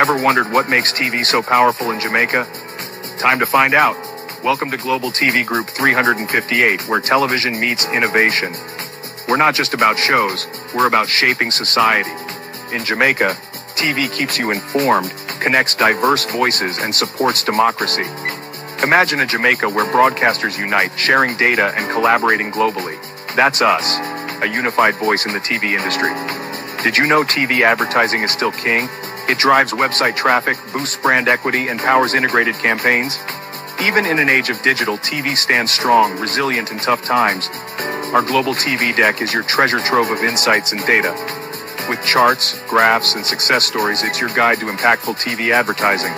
Ever wondered what makes TV so powerful in Jamaica? Time to find out. Welcome to Global TV Group 358, where television meets innovation. We're not just about shows, we're about shaping society. In Jamaica, TV keeps you informed, connects diverse voices, and supports democracy. Imagine a Jamaica where broadcasters unite, sharing data and collaborating globally. That's us, a unified voice in the TV industry. Did you know TV advertising is still king? It drives website traffic, boosts brand equity, and powers integrated campaigns. Even in an age of digital, TV stands strong, resilient in tough times. Our Global TV Deck is your treasure trove of insights and data. With charts, graphs, and success stories, it's your guide to impactful TV advertising.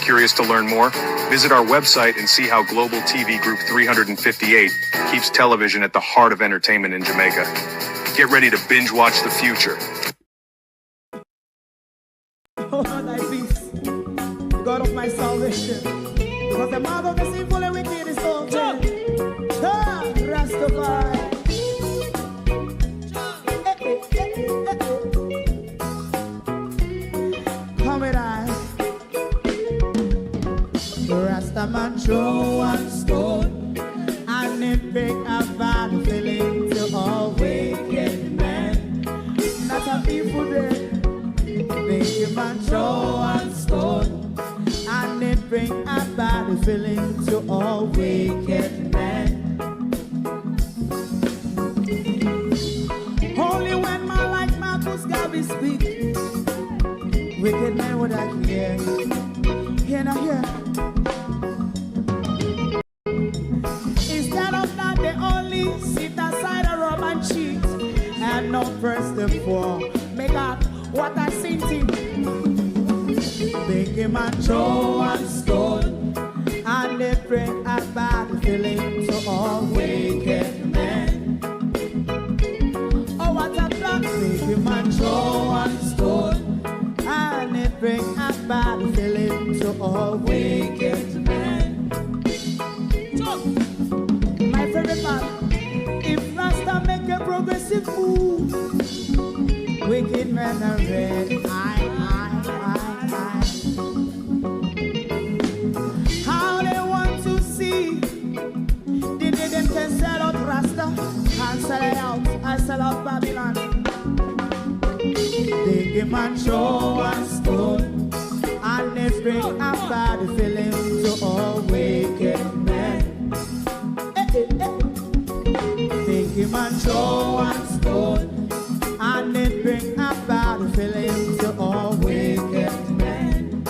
Curious to learn more? Visit our website and see how Global TV Group 358 keeps television at the heart of entertainment in Jamaica. Get ready to binge watch the future. Oh, thy peace, the God of my salvation. Because the mouth of the sinful and wicked is open. Rastafari. Come with I. Rastaman throw one stone, and it break a bad feeling to all wicked men. Not a people there. Make a man throw one stone, and it bring a bad feeling to all wicked men. Only when man like Marcus Garvey speak, wicked men would I hear. Hear now hear. Instead of that, they only sit aside and rob and cheat, and not first and four. Make up what I seen to. Make him a throw one stone, and they bring a bad feeling to all wicked men. Oh, what a plan! Make him a throw one stone, and they bring a bad feeling to all wicked men. So, my favorite man, if Rasta make a progressive move, wicked men are red. How they want to see the day them can sell out Rasta and sell it out and sell out Babylon. They give man show one stone, and they bring a bad feeling to all wicked men. They give man show one stone, and it bring a bad feeling to all wicked men.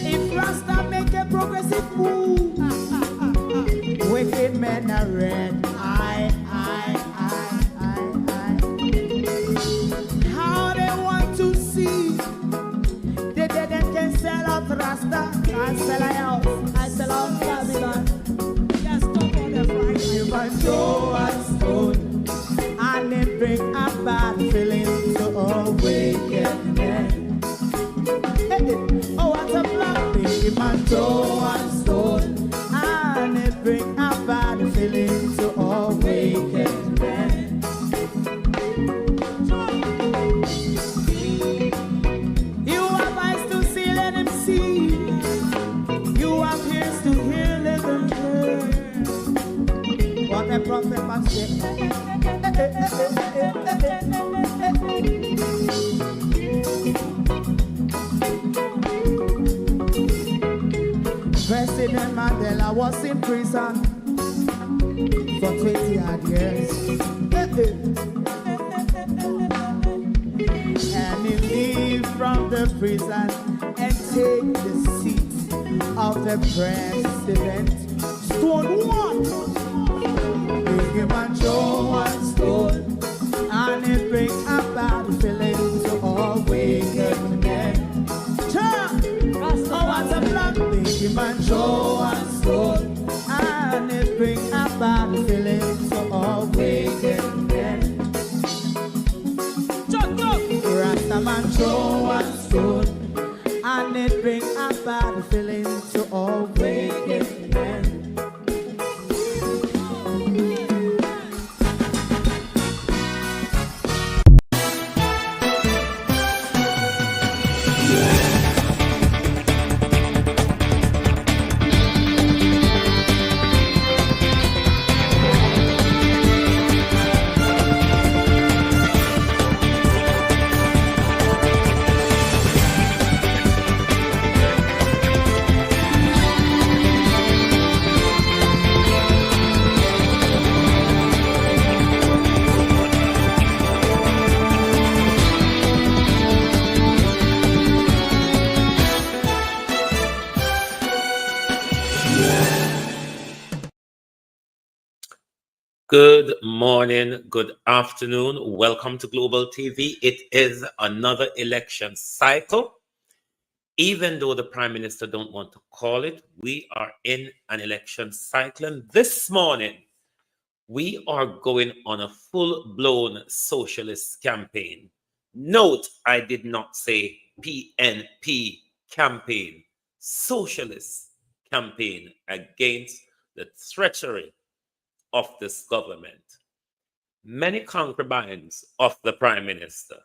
If Rasta make a progressive move, wicked men are red. How they want to see the dead and can sell out Rasta and sell out, I sell out Babylon. Just talk on the Friday. You might go and stone, and it bring a bad feeling to all wicked men. Oh, what a black thing, man, throw and stone, and it bring a bad feeling to all wicked men. You have eyes to see, let him see. You have ears to hear, let them hear. What a prophet must say. President Mandela was in prison for 20 odd years. And he leave from the prison and take the seat of the president. Stone one. Big him and show one stone, and it bring a bad feeling to all wicked men. Oh, what a black big him and show one stone, and it bring a bad feeling to all wicked men. Rastaman show one stone, and it bring a bad feeling to all wicked men. Good morning, good afternoon. Welcome to Global TV. It is another election cycle. Even though the Prime Minister don't want to call it, we are in an election cycle. And this morning, we are going on a full-blown socialist campaign. Note, I did not say PNP campaign. Socialist campaign against the treachery of this government. Many concubines of the Prime Minister.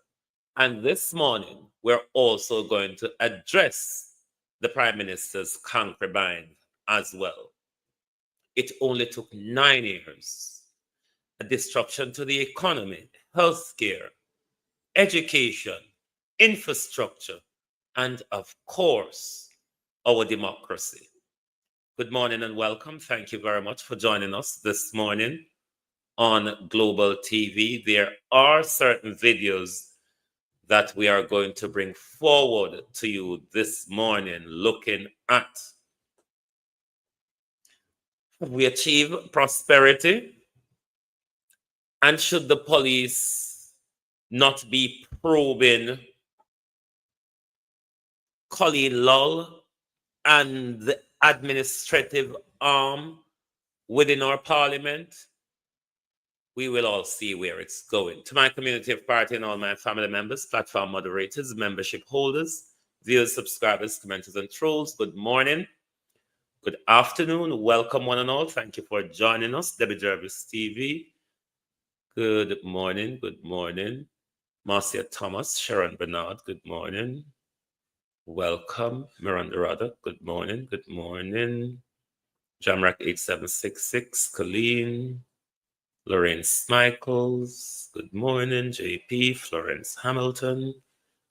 And this morning, we're also going to address the Prime Minister's concubine as well. It only took 9 years. A disruption to the economy, healthcare, education, infrastructure, and of course, our democracy. Good morning and welcome. Thank you very much for joining us this morning on Global TV. There are certain videos that we are going to bring forward to you this morning, looking at have we achieved prosperity, and should the police not be probing Colleen Lull and the administrative arm within our parliament? We will all see where it's going. To my community of party and all my family members, platform moderators, membership holders, viewers, subscribers, commenters, and trolls, good morning, good afternoon, welcome one and all. Thank you for joining us. Debbie Jervis TV, good morning, good morning. Marcia Thomas, Sharon Bernard, good morning. Welcome, Miranda Rada, good morning, good morning. Jamrak 8766, Colleen, Lorraine Smichaels, good morning. JP, Florence Hamilton,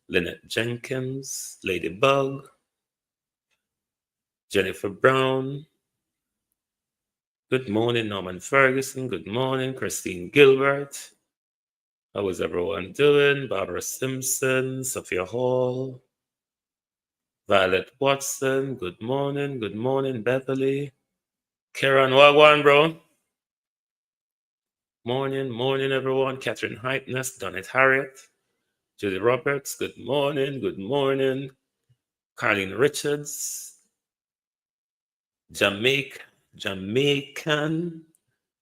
Lynette Jenkins, Ladybug, Jennifer Brown, good morning. Norman Ferguson, good morning. Christine Gilbert, how is everyone doing? Barbara Simpson, Sophia Hall, Violet Watson, good morning. Good morning, Beverly. Karen Wagwan, bro. Morning, everyone. Catherine Hypeness, Donette Harriet, Julie Roberts, good morning. Good morning. Carlene Richards, Jamaican,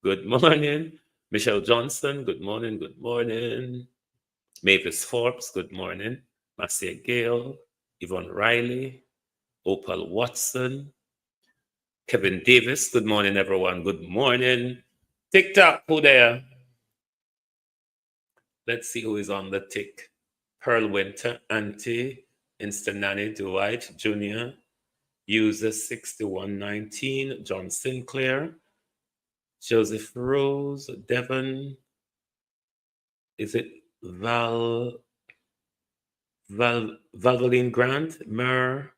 good morning. Michelle Johnson, good morning. Good morning. Mavis Forbes, good morning. Marcia Gale, Yvonne Riley, Opal Watson, Kevin Davis, good morning, everyone. Good morning. TikTok, who there? Let's see who is on the tick. Pearl Winter, Auntie, Instant Nanny, Dwight Jr., User 6119, John Sinclair, Joseph Rose, Devon, is it Valvoline Grant, Merle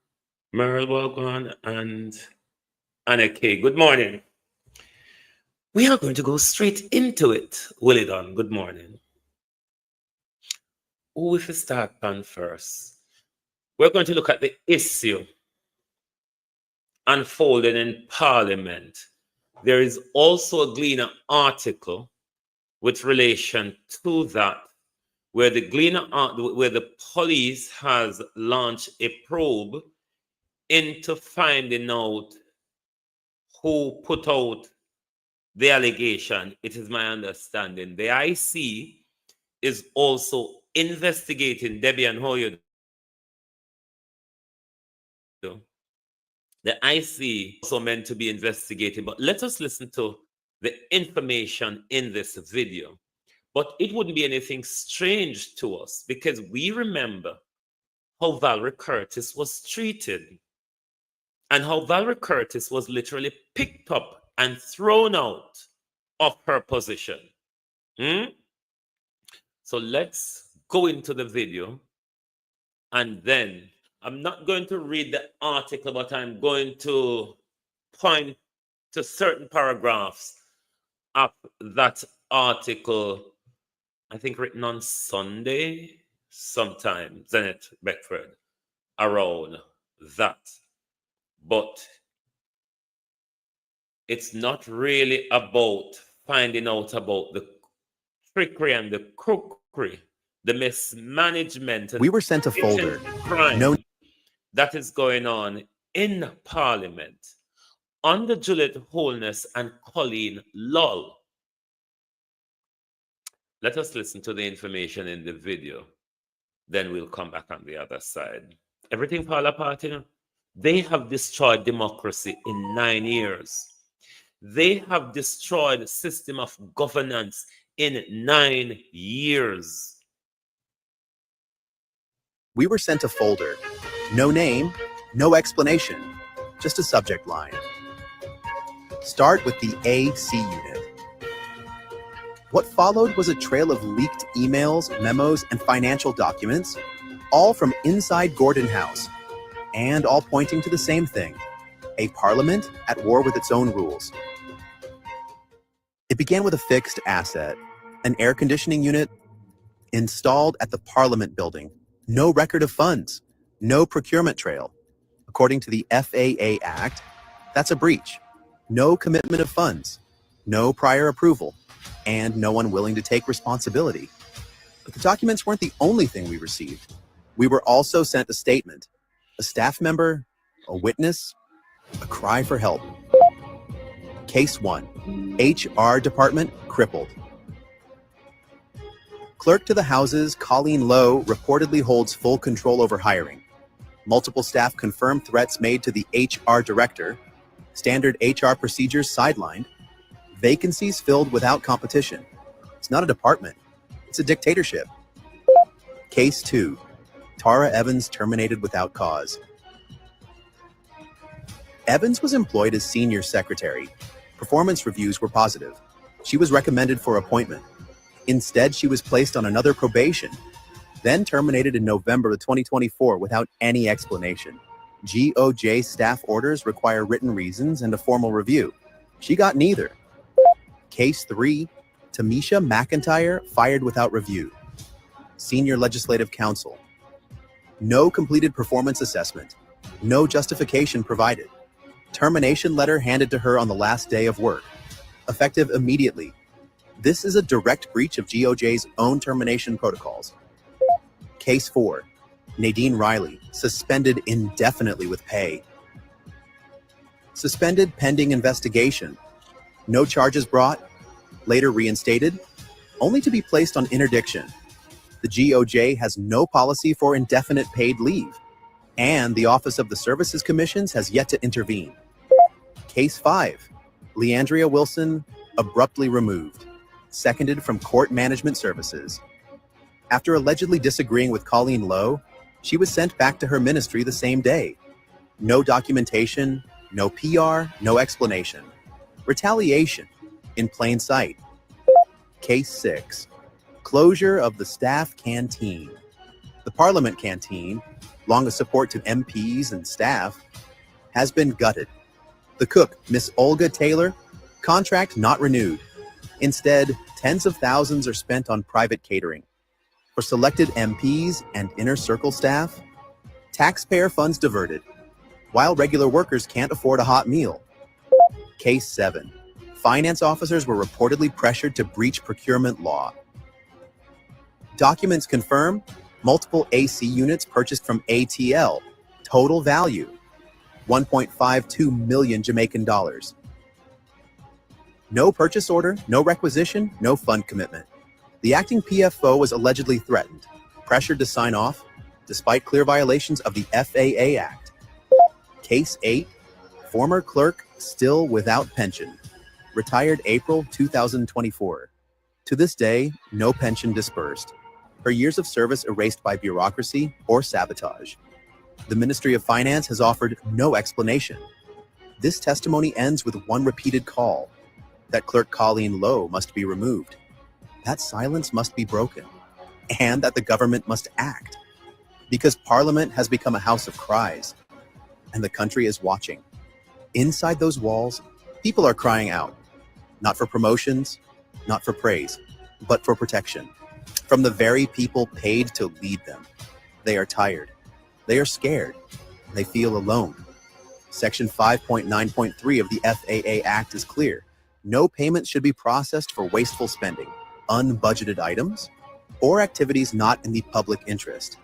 Walgon, and Anna K. Good morning. We are going to go straight into it. Willie Don, good morning. Who if we start on first? We're going to look at the issue unfolding in Parliament. There is also a Gleaner article with relation to that, where the police has launched a probe into finding out who put out the allegation. It is my understanding the IC is also investigating. Debbie, and how you do? The IC also meant to be investigating, but let us listen to the information in this video. But it wouldn't be anything strange to us because we remember how Valerie Curtis was treated and how Valerie Curtis was literally picked up and thrown out of her position. So let's go into the video, and then I'm not going to read the article, but I'm going to point to certain paragraphs of that article, I think written on Sunday sometime, Zenith Beckford, around that. But it's not really about finding out about the trickery and the crookery, the mismanagement, and We were sent a folder. crime No, that is going on in Parliament under Juliet Holness and Colleen Lull. Let us listen to the information in the video. Then we'll come back on the other side. Everything fall apart, you know. They have destroyed democracy in 9 years. They have destroyed the system of governance in 9 years. we were sent a folder. No name, no explanation, just a subject line. Start with the AC unit. What followed was a trail of leaked emails, memos, and financial documents, all from inside Gordon House, and all pointing to the same thing: a parliament at war with its own rules. It began with a fixed asset, an air conditioning unit installed at the Parliament building. No record of funds, no procurement trail. According to the FAA Act, that's a breach. No commitment of funds, no prior approval, and no one willing to take responsibility. But the documents weren't the only thing we received. We were also sent a statement, a staff member, a witness, a cry for help. Case 1, HR department crippled. Clerk to the Houses, Colleen Lowe, reportedly holds full control over hiring. Multiple staff confirm threats made to the HR director. Standard HR procedures sidelined. Vacancies filled without competition. It's not a department. It's a dictatorship. Case 2. Tara Evans terminated without cause. Evans was employed as senior secretary. Performance reviews were positive. She was recommended for appointment. Instead, she was placed on another probation, then terminated in November of 2024 without any explanation. GOJ staff orders require written reasons and a formal review. She got neither. Case 3, Tamisha McIntyre fired without review. Senior Legislative Counsel. No completed performance assessment. No justification provided. Termination letter handed to her on the last day of work. Effective immediately. This is a direct breach of GOJ's own termination protocols. Case 4. Nadine Riley, suspended indefinitely with pay. Suspended pending investigation. No charges brought, later reinstated, only to be placed on interdiction. The GOJ has no policy for indefinite paid leave, and the Office of the Services Commissions has yet to intervene. Case 5. Leandria Wilson, abruptly removed. Seconded from Court Management Services. After allegedly disagreeing with Colleen Lowe, she was sent back to her ministry the same day. No documentation, no PR, no explanation. Retaliation, in plain sight. Case 6. Closure of the staff canteen. The Parliament canteen, long a support to MPs and staff, has been gutted. The cook, Miss Olga Taylor, contract not renewed. Instead, tens of thousands are spent on private catering. For selected MPs and inner circle staff, taxpayer funds diverted, while regular workers can't afford a hot meal. Case 7. Finance officers were reportedly pressured to breach procurement law. Documents confirm multiple AC units purchased from ATL. Total value, 1.52 million Jamaican dollars. No purchase order, no requisition, no fund commitment. The acting PFO was allegedly threatened, pressured to sign off, despite clear violations of the FAA Act. Case 8. Former clerk still without pension. Retired April 2024. To this day, no pension disbursed. Her years of service erased by bureaucracy or sabotage. The Ministry of Finance has offered no explanation. This testimony ends with one repeated call: that Clerk Colleen Lowe must be removed. That silence must be broken, and that the government must act. Because Parliament has become a house of cries, and the country is watching. Inside those walls, people are crying out, not for promotions, not for praise, but for protection. From the very people paid to lead them. They are tired. They are scared. They feel alone. Section 5.9.3 of the FAA Act is clear. No payments should be processed for wasteful spending, unbudgeted items, or activities not in the public interest.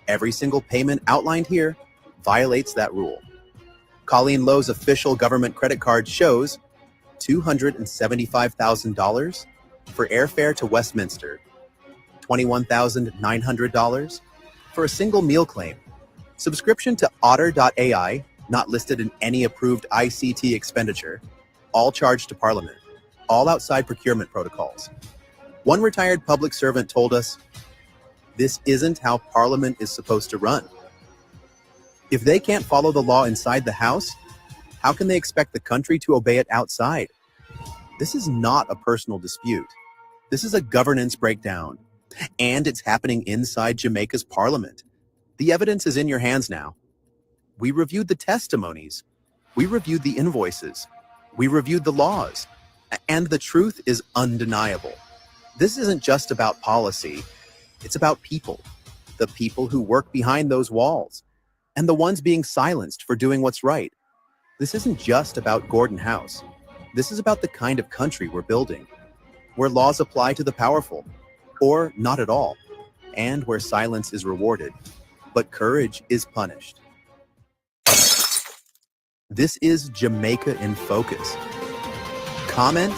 Every single payment outlined here violates that rule. Colleen Lowe's official government credit card shows $275,000 for airfare to Westminster, $21,900 for a single meal claim, subscription to Otter.ai, not listed in any approved ICT expenditure, all charged to Parliament, all outside procurement protocols. One retired public servant told us, "This isn't how Parliament is supposed to run." If they can't follow the law inside the House, how can they expect the country to obey it outside? This is not a personal dispute. This is a governance breakdown, and it's happening inside Jamaica's Parliament. The evidence is in your hands now. We reviewed the testimonies. We reviewed the invoices. We reviewed the laws. And the truth is undeniable. This isn't just about policy. It's about people. The people who work behind those walls. And the ones being silenced for doing what's right. This isn't just about Gordon House. This is about the kind of country we're building, where laws apply to the powerful, or not at all, and where silence is rewarded, but courage is punished. This is Jamaica in Focus. Comment,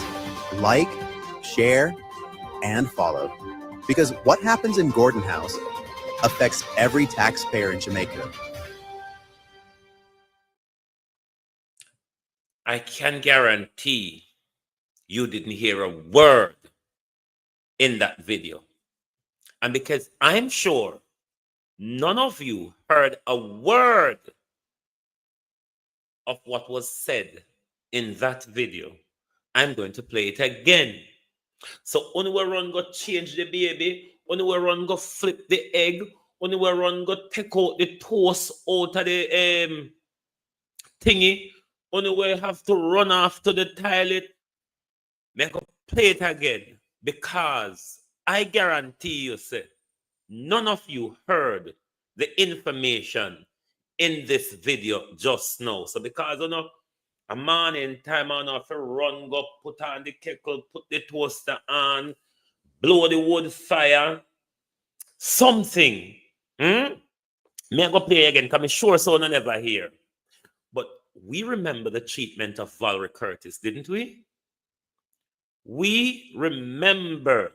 like, share, and follow. Because what happens in Gordon House affects every taxpayer in Jamaica. I can guarantee you didn't hear a word in that video. And because I'm sure none of you heard a word of what was said in that video, I'm going to play it again. So only we run go change the baby, only we run go flip the egg, only we run go take out the toast out of the thingy, only we have to run off to the toilet. Make go play it again, because I guarantee you, sir, none of you heard the information in this video just now. So because you know, a morning time I have to run, go put on the kettle, put the toaster on, blow the wood fire, something. Me go play again, because I'm sure someone never hear. But we remember the treatment of Valerie Curtis, didn't we? We remember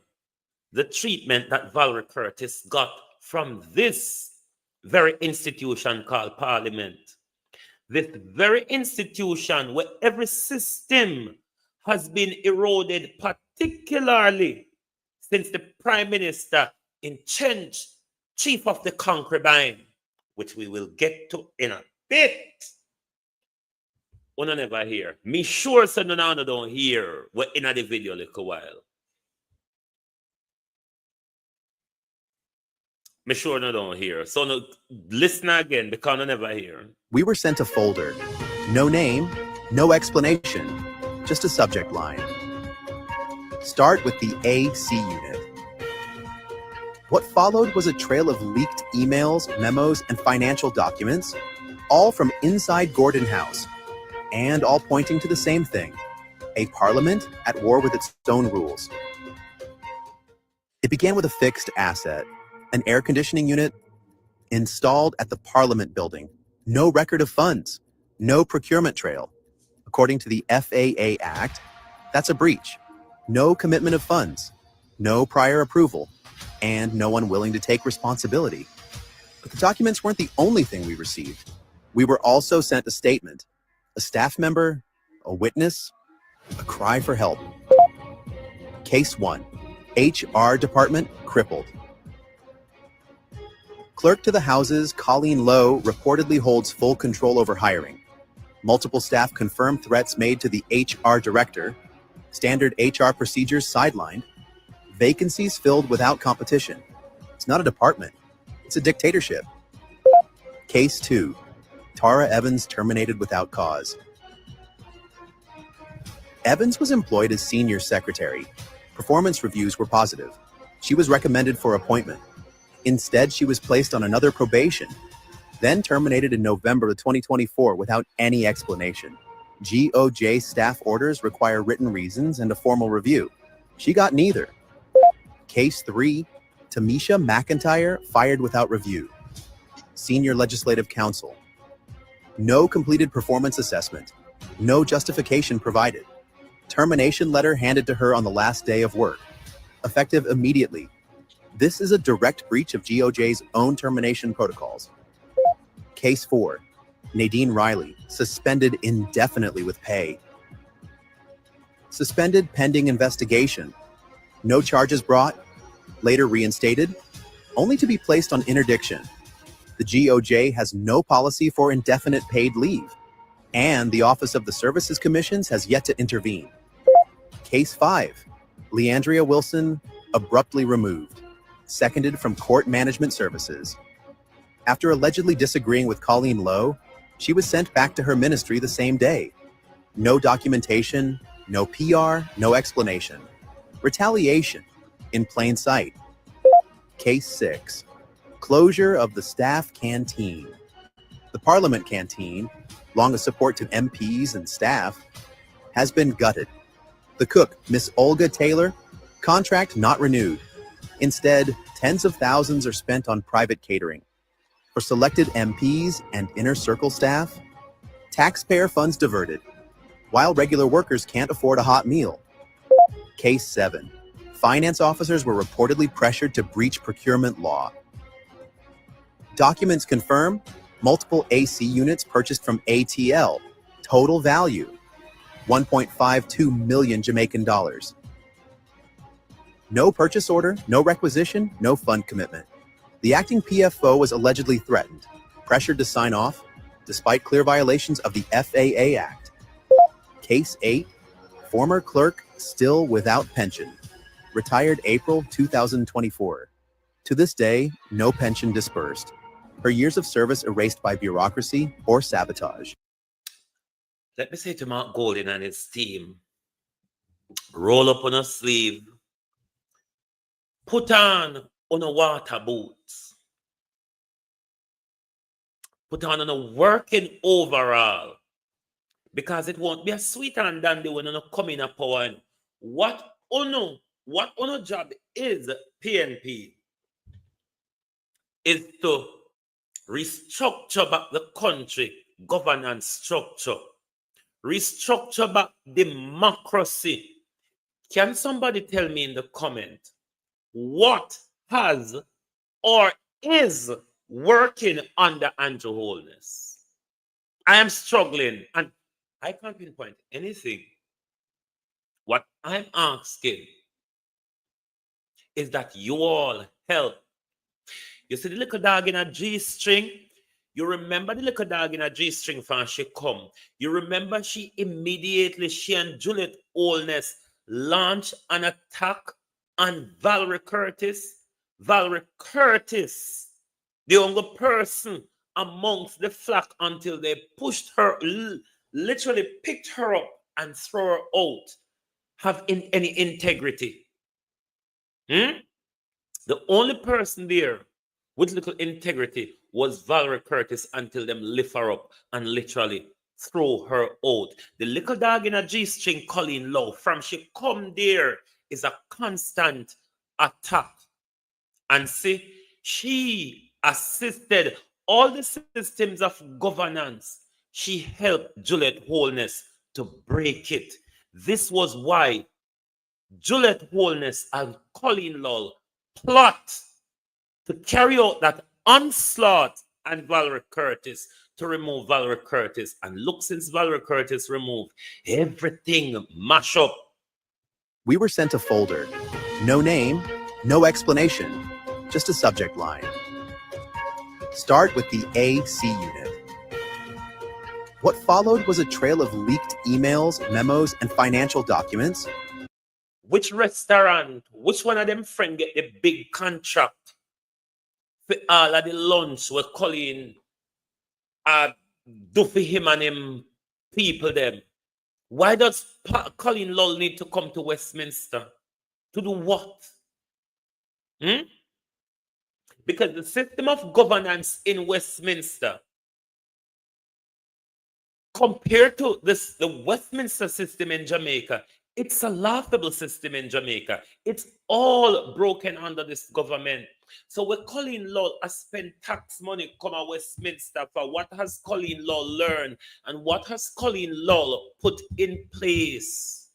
the treatment that Valerie Curtis got from this very institution called Parliament. This very institution where every system has been eroded, particularly since the Prime Minister in change, chief of the concubine, which we will get to in a bit. One never hear. Me sure so no don't hear. We're in the video a little while. Me sure no don't hear. So no, listen again because I never hear. We were sent a folder. No name, no explanation, just a subject line. Start with the AC unit. What followed was a trail of leaked emails, memos, and financial documents, all from inside Gordon House, and all pointing to the same thing: a parliament at war with its own rules. It began with a fixed asset, an air conditioning unit installed at the Parliament building. No record of funds, no procurement trail. According to the FAA Act, that's a breach. No commitment of funds, no prior approval, and no one willing to take responsibility. But the documents weren't the only thing we received. We were also sent a statement, a staff member, a witness, a cry for help. Case 1, HR department crippled. Clerk to the Houses, Colleen Lowe, reportedly holds full control over hiring. Multiple staff confirmed threats made to the HR director. Standard HR procedures sidelined. Vacancies filled without competition. It's not a department. It's a dictatorship. Case 2. Tara Evans terminated without cause. Evans was employed as senior secretary. Performance reviews were positive. She was recommended for appointment. Instead, she was placed on another probation, then terminated in November of 2024 without any explanation. GOJ staff orders require written reasons and a formal review. She got neither. Case 3, Tamisha McIntyre fired without review. Senior Legislative Counsel. No completed performance assessment. No justification provided. Termination letter handed to her on the last day of work. Effective immediately. This is a direct breach of GOJ's own termination protocols. Case 4, Nadine Riley, suspended indefinitely with pay. Suspended pending investigation. No charges brought, later reinstated, only to be placed on interdiction. The GOJ has no policy for indefinite paid leave, and the Office of the Services Commissions has yet to intervene. Case 5, Leandria Wilson, abruptly removed, seconded from Court Management Services. After allegedly disagreeing with Colleen Lowe, she was sent back to her ministry the same day. No documentation, no PR, no explanation. Retaliation, in plain sight. Case 6, closure of the staff canteen. The Parliament canteen, long a support to MPs and staff, has been gutted. The cook, Miss Olga Taylor, contract not renewed. Instead, tens of thousands are spent on private catering. For selected MPs and inner circle staff, taxpayer funds diverted, while regular workers can't afford a hot meal. Case 7, finance officers were reportedly pressured to breach procurement law. Documents confirm multiple AC units purchased from ATL, total value, 1.52 million Jamaican dollars. No purchase order, no requisition, no fund commitment. The acting PFO was allegedly threatened, pressured to sign off, despite clear violations of the FAA Act. Case 8, former clerk still without pension, retired April 2024. To this day, no pension disbursed. Her years of service erased by bureaucracy or sabotage. Let me say to Mark Golding and his team, roll up on a sleeve, put on a water boots, put on a working overall, because it won't be a sweet and dandy when you come in a power. And what uno job is PNP is to restructure back the country governance structure, restructure back democracy. Can somebody tell me in the comment what has or is working under Andrew Holness? I am struggling and I can't pinpoint anything. What I'm asking is that you all help. You see the little dog in a G-string? You remember the little dog in a G-string from she come. You remember she and Juliet Holness launched an attack on Valerie Curtis. Valerie Curtis, the only person amongst the flock until they pushed her, literally picked her up and throw her out, have any integrity. The only person there with little integrity was Valerie Curtis until them lift her up and literally throw her out. The little dog in a G-string, Colleen Lowe, from she come there is a constant attack. And see, she assisted all the systems of governance. She helped Juliet Holness to break it. This was why Juliet Holness and Colleen Lowe plot to carry out that onslaught on Valerie Curtis, to remove Valerie Curtis. And look, since Valerie Curtis removed, everything mash up. We were sent a folder. No name, no explanation, just a subject line. Start with the AC unit. What followed was a trail of leaked emails, memos, and financial documents. Which restaurant, which one of them friends get the big contract for all of the lunch where Colleen do for him and him people them? Why does Colleen Lowe need to come to Westminster? To do what? Because the system of governance in Westminster compared to this, the Westminster system in Jamaica, it's a laughable system in Jamaica. It's all broken under this government. So when Colleen Law has spent tax money come to Westminster for what has Colleen Law learned and what has Colleen Law put in place?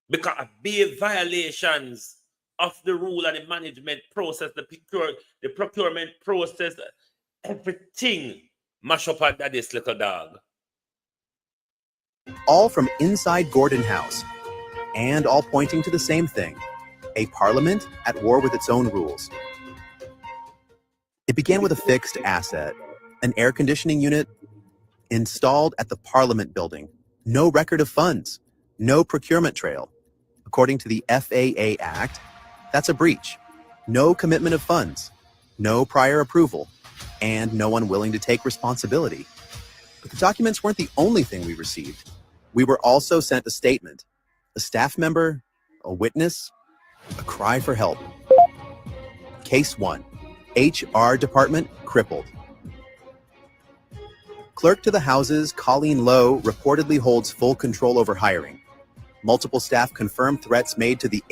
Because of big violations of the rule and the management process, the procurement process, everything mash up under this little dog. All from inside Gordon House, and all pointing to the same thing: a parliament at war with its own rules. It began with a fixed asset, an air conditioning unit installed at the Parliament building. No record of funds, no procurement trail. According to the FAA Act, that's a breach. No commitment of funds, no prior approval, and no one willing to take responsibility. But the documents weren't the only thing we received. We were also sent a statement, a staff member, a witness, a cry for help. Case 1, HR department crippled. Clerk to the Houses, Colleen Lowe, reportedly holds full control over hiring. Multiple staff confirmed threats made to the...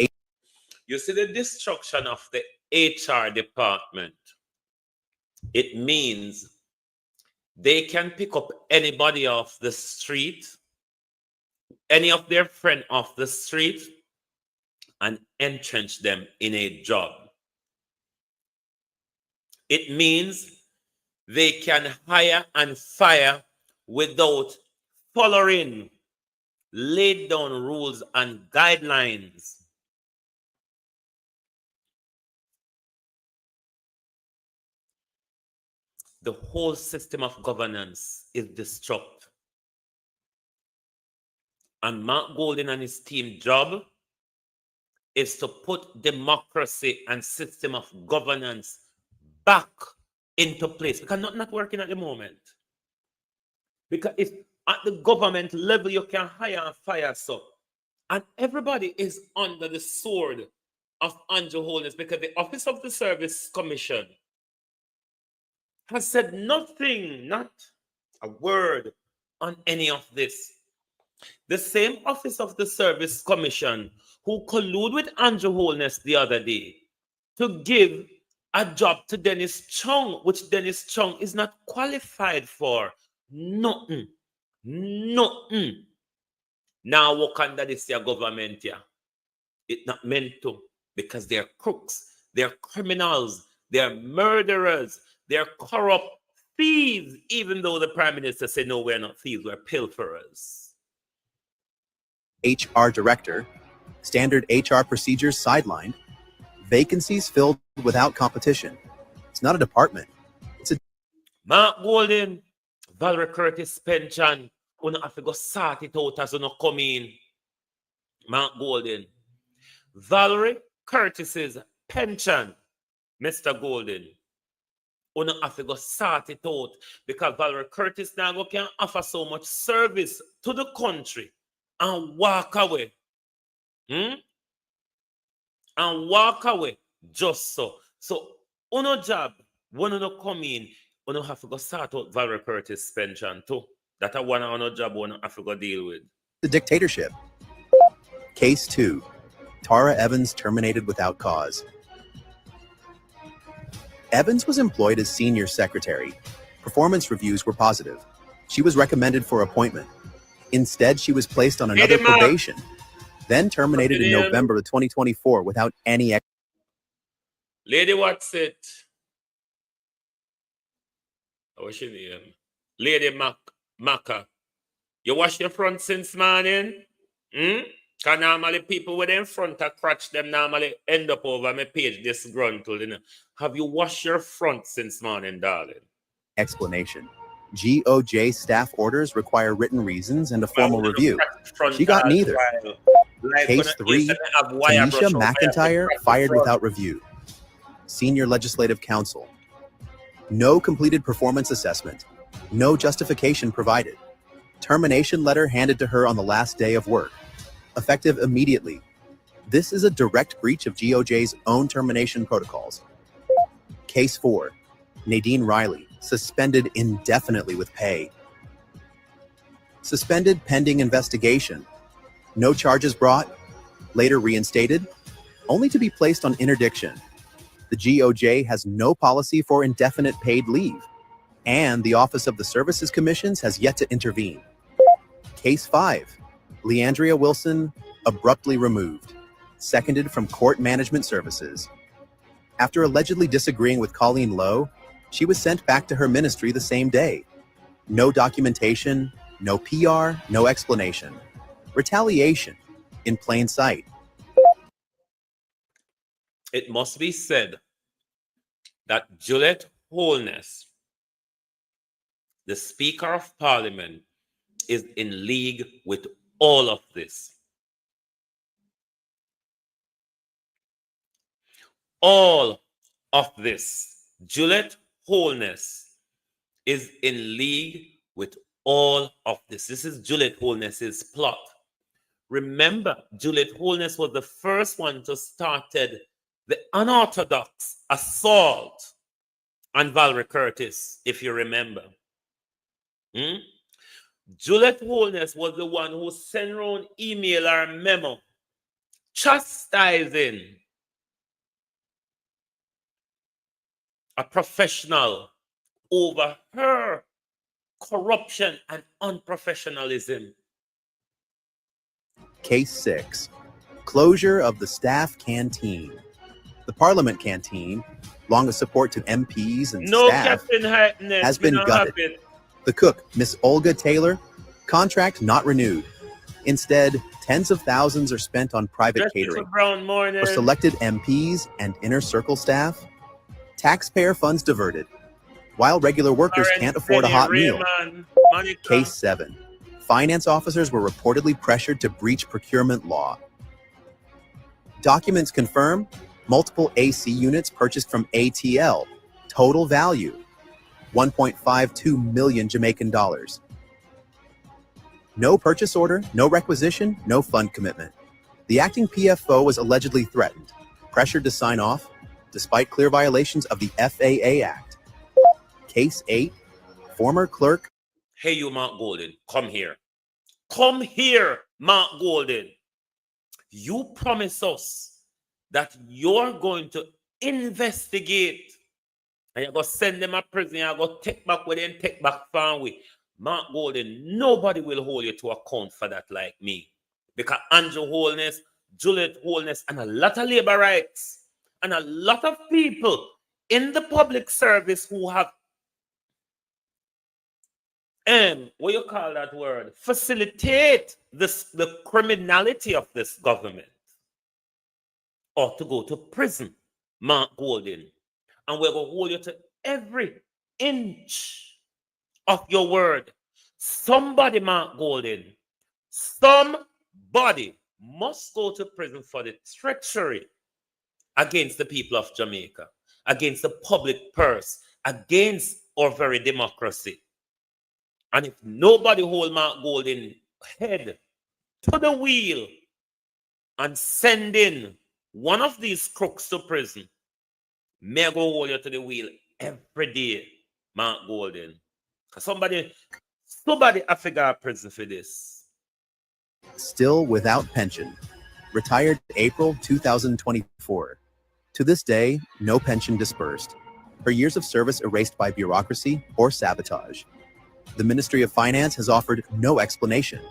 You see the destruction of the HR department. It means they can pick up anybody off the street, any of their friend off the street, and entrench them in a job. It means they can hire and fire without following laid down rules and guidelines. The whole system of governance is disrupted. And Mark Golding and his team job is to put democracy and system of governance back into place, because not working at the moment. Because if at the government level you can hire and fire so, and everybody is under the sword of Andrew Holness, because the Office of the Service Commission has said nothing, not a word on any of this. The same Office of the Service Commission who collude with Andrew Holness the other day to give a job to Dennis Chung, which Dennis Chung is not qualified for. Nothing. Nothing. Now work under this your government here. It's not meant to, because they're crooks, they're criminals, they're murderers, they're corrupt thieves, even though the Prime Minister said, no, we're not thieves, we're pilferers. HR director, standard HR procedures sidelined, vacancies filled without competition. It's not a department. It's a... Mark Golding, Valerie Curtis pension, you have to go sort it out as you not come in. Mark Golding. Valerie Curtis's pension, Mr. Golding. You have to go sort it out, because Valerie Curtis now can offer so much service to the country and walk away. And walk away just so. So, on job, when you come in, you have to go sort out Valerie Curtis pension too. That's a one on a job you have to go deal with. The dictatorship. Case 2. Tara Evans terminated without cause. Evans was employed as senior secretary. Performance reviews were positive. She was recommended for appointment. Instead, she was placed on another probation, then terminated in November of 2024 without any... Lady, what's it? What's your name? Lady Macca. You wash your front since morning? Because normally people with them front a crotch, them normally end up over my page disgruntled. You know? Have you washed your front since morning, darling? Explanation. GOJ staff orders require written reasons and a formal review. She got neither. Case 3, Tanisha McIntyre fired without review. Senior Legislative Counsel. No completed performance assessment. No justification provided. Termination letter handed to her on the last day of work. Effective immediately. This is a direct breach of GOJ's own termination protocols. Case 4, Nadine Riley, suspended indefinitely with pay. Suspended pending investigation. No charges brought, later reinstated, only to be placed on interdiction. The GOJ has no policy for indefinite paid leave, and the Office of the Services Commissions has yet to intervene. Case 5. Leandria Wilson, abruptly removed, seconded from Court Management Services. After allegedly disagreeing with Colleen Lowe, she was sent back to her ministry the same day. No documentation, no PR, no explanation. Retaliation in plain sight. It must be said that Juliet Holness, the Speaker of Parliament, is in league with all of this. All of this. Juliet Holness is in league with all of this. This is Juliet Holness's plot. Remember, Juliet Holness was the first one to started the unorthodox assault on Valerie Curtis, if you remember. Juliet Holness was the one who sent around email or memo chastising a professional over her corruption and unprofessionalism. Case 6. Closure of the staff canteen. The Parliament canteen, long a support to MPs and staff, has been gutted. The cook, Miss Olga Taylor, contract not renewed. Instead, tens of thousands are spent on private catering for selected MPs and inner circle staff. Taxpayer funds diverted, while regular workers can't afford a hot meal. Case 7. Finance officers were reportedly pressured to breach procurement law. Documents confirm multiple AC units purchased from ATL. Total value, 1.52 million Jamaican dollars. No purchase order, no requisition, no fund commitment. The acting PFO was allegedly threatened, pressured to sign off, despite clear violations of the FAA Act. Case 8. Former clerk. Hey, you, Mark Golden, come here. Come here, Mark Golden. You promise us that you're going to investigate and you're going to send them a prison. You're going to take back with them, take back far away. Mark Golden, nobody will hold you to account for that like me. Because Andrew Holness, Juliet Holness, and a lot of labor rights and a lot of people in the public service who have what you call that word? Facilitate the criminality of this government, or to go to prison, Mark Golden. And we're going to hold you to every inch of your word. Somebody, Mark Golden, somebody must go to prison for the treachery against the people of Jamaica, against the public purse, against our very democracy. And if nobody hold Mark Golden head to the wheel and send in one of these crooks to prison, may I go hold you to the wheel every day, Mark Golden. Somebody I figure prison for this. Still without pension. Retired April 2024. To this day, no pension disbursed. Her years of service erased by bureaucracy or sabotage. The Ministry of Finance has offered no explanation.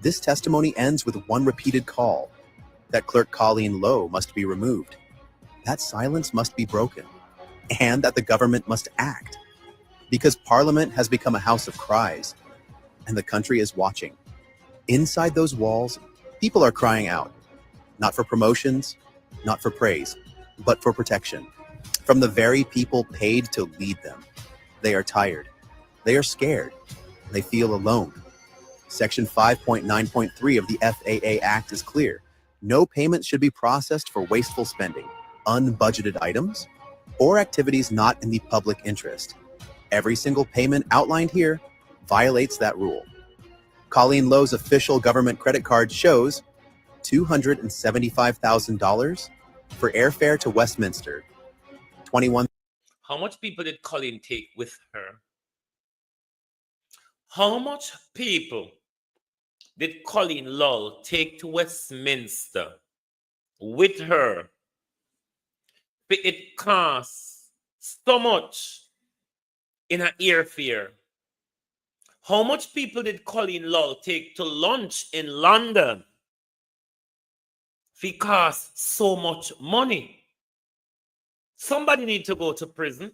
This testimony ends with one repeated call, that Clerk Colleen Lowe must be removed. That silence must be broken, and that the government must act. Because Parliament has become a house of cries, and the country is watching. Inside those walls, people are crying out, not for promotions, not for praise, but for protection. From the very people paid to lead them. They are tired. They are scared. They feel alone. Section 5.9.3 of the FAA Act is clear. No payment should be processed for wasteful spending, unbudgeted items, or activities not in the public interest. Every single payment outlined here violates that rule. Colleen Lowe's official government credit card shows $275,000 for airfare to Westminster. 21. How much people did Colleen take with her? How much people did Colleen Lull take to Westminster with her? It costs so much in an airfare. How much people did Colleen Lull take to lunch in London? It costs so much money. Somebody need to go to prison.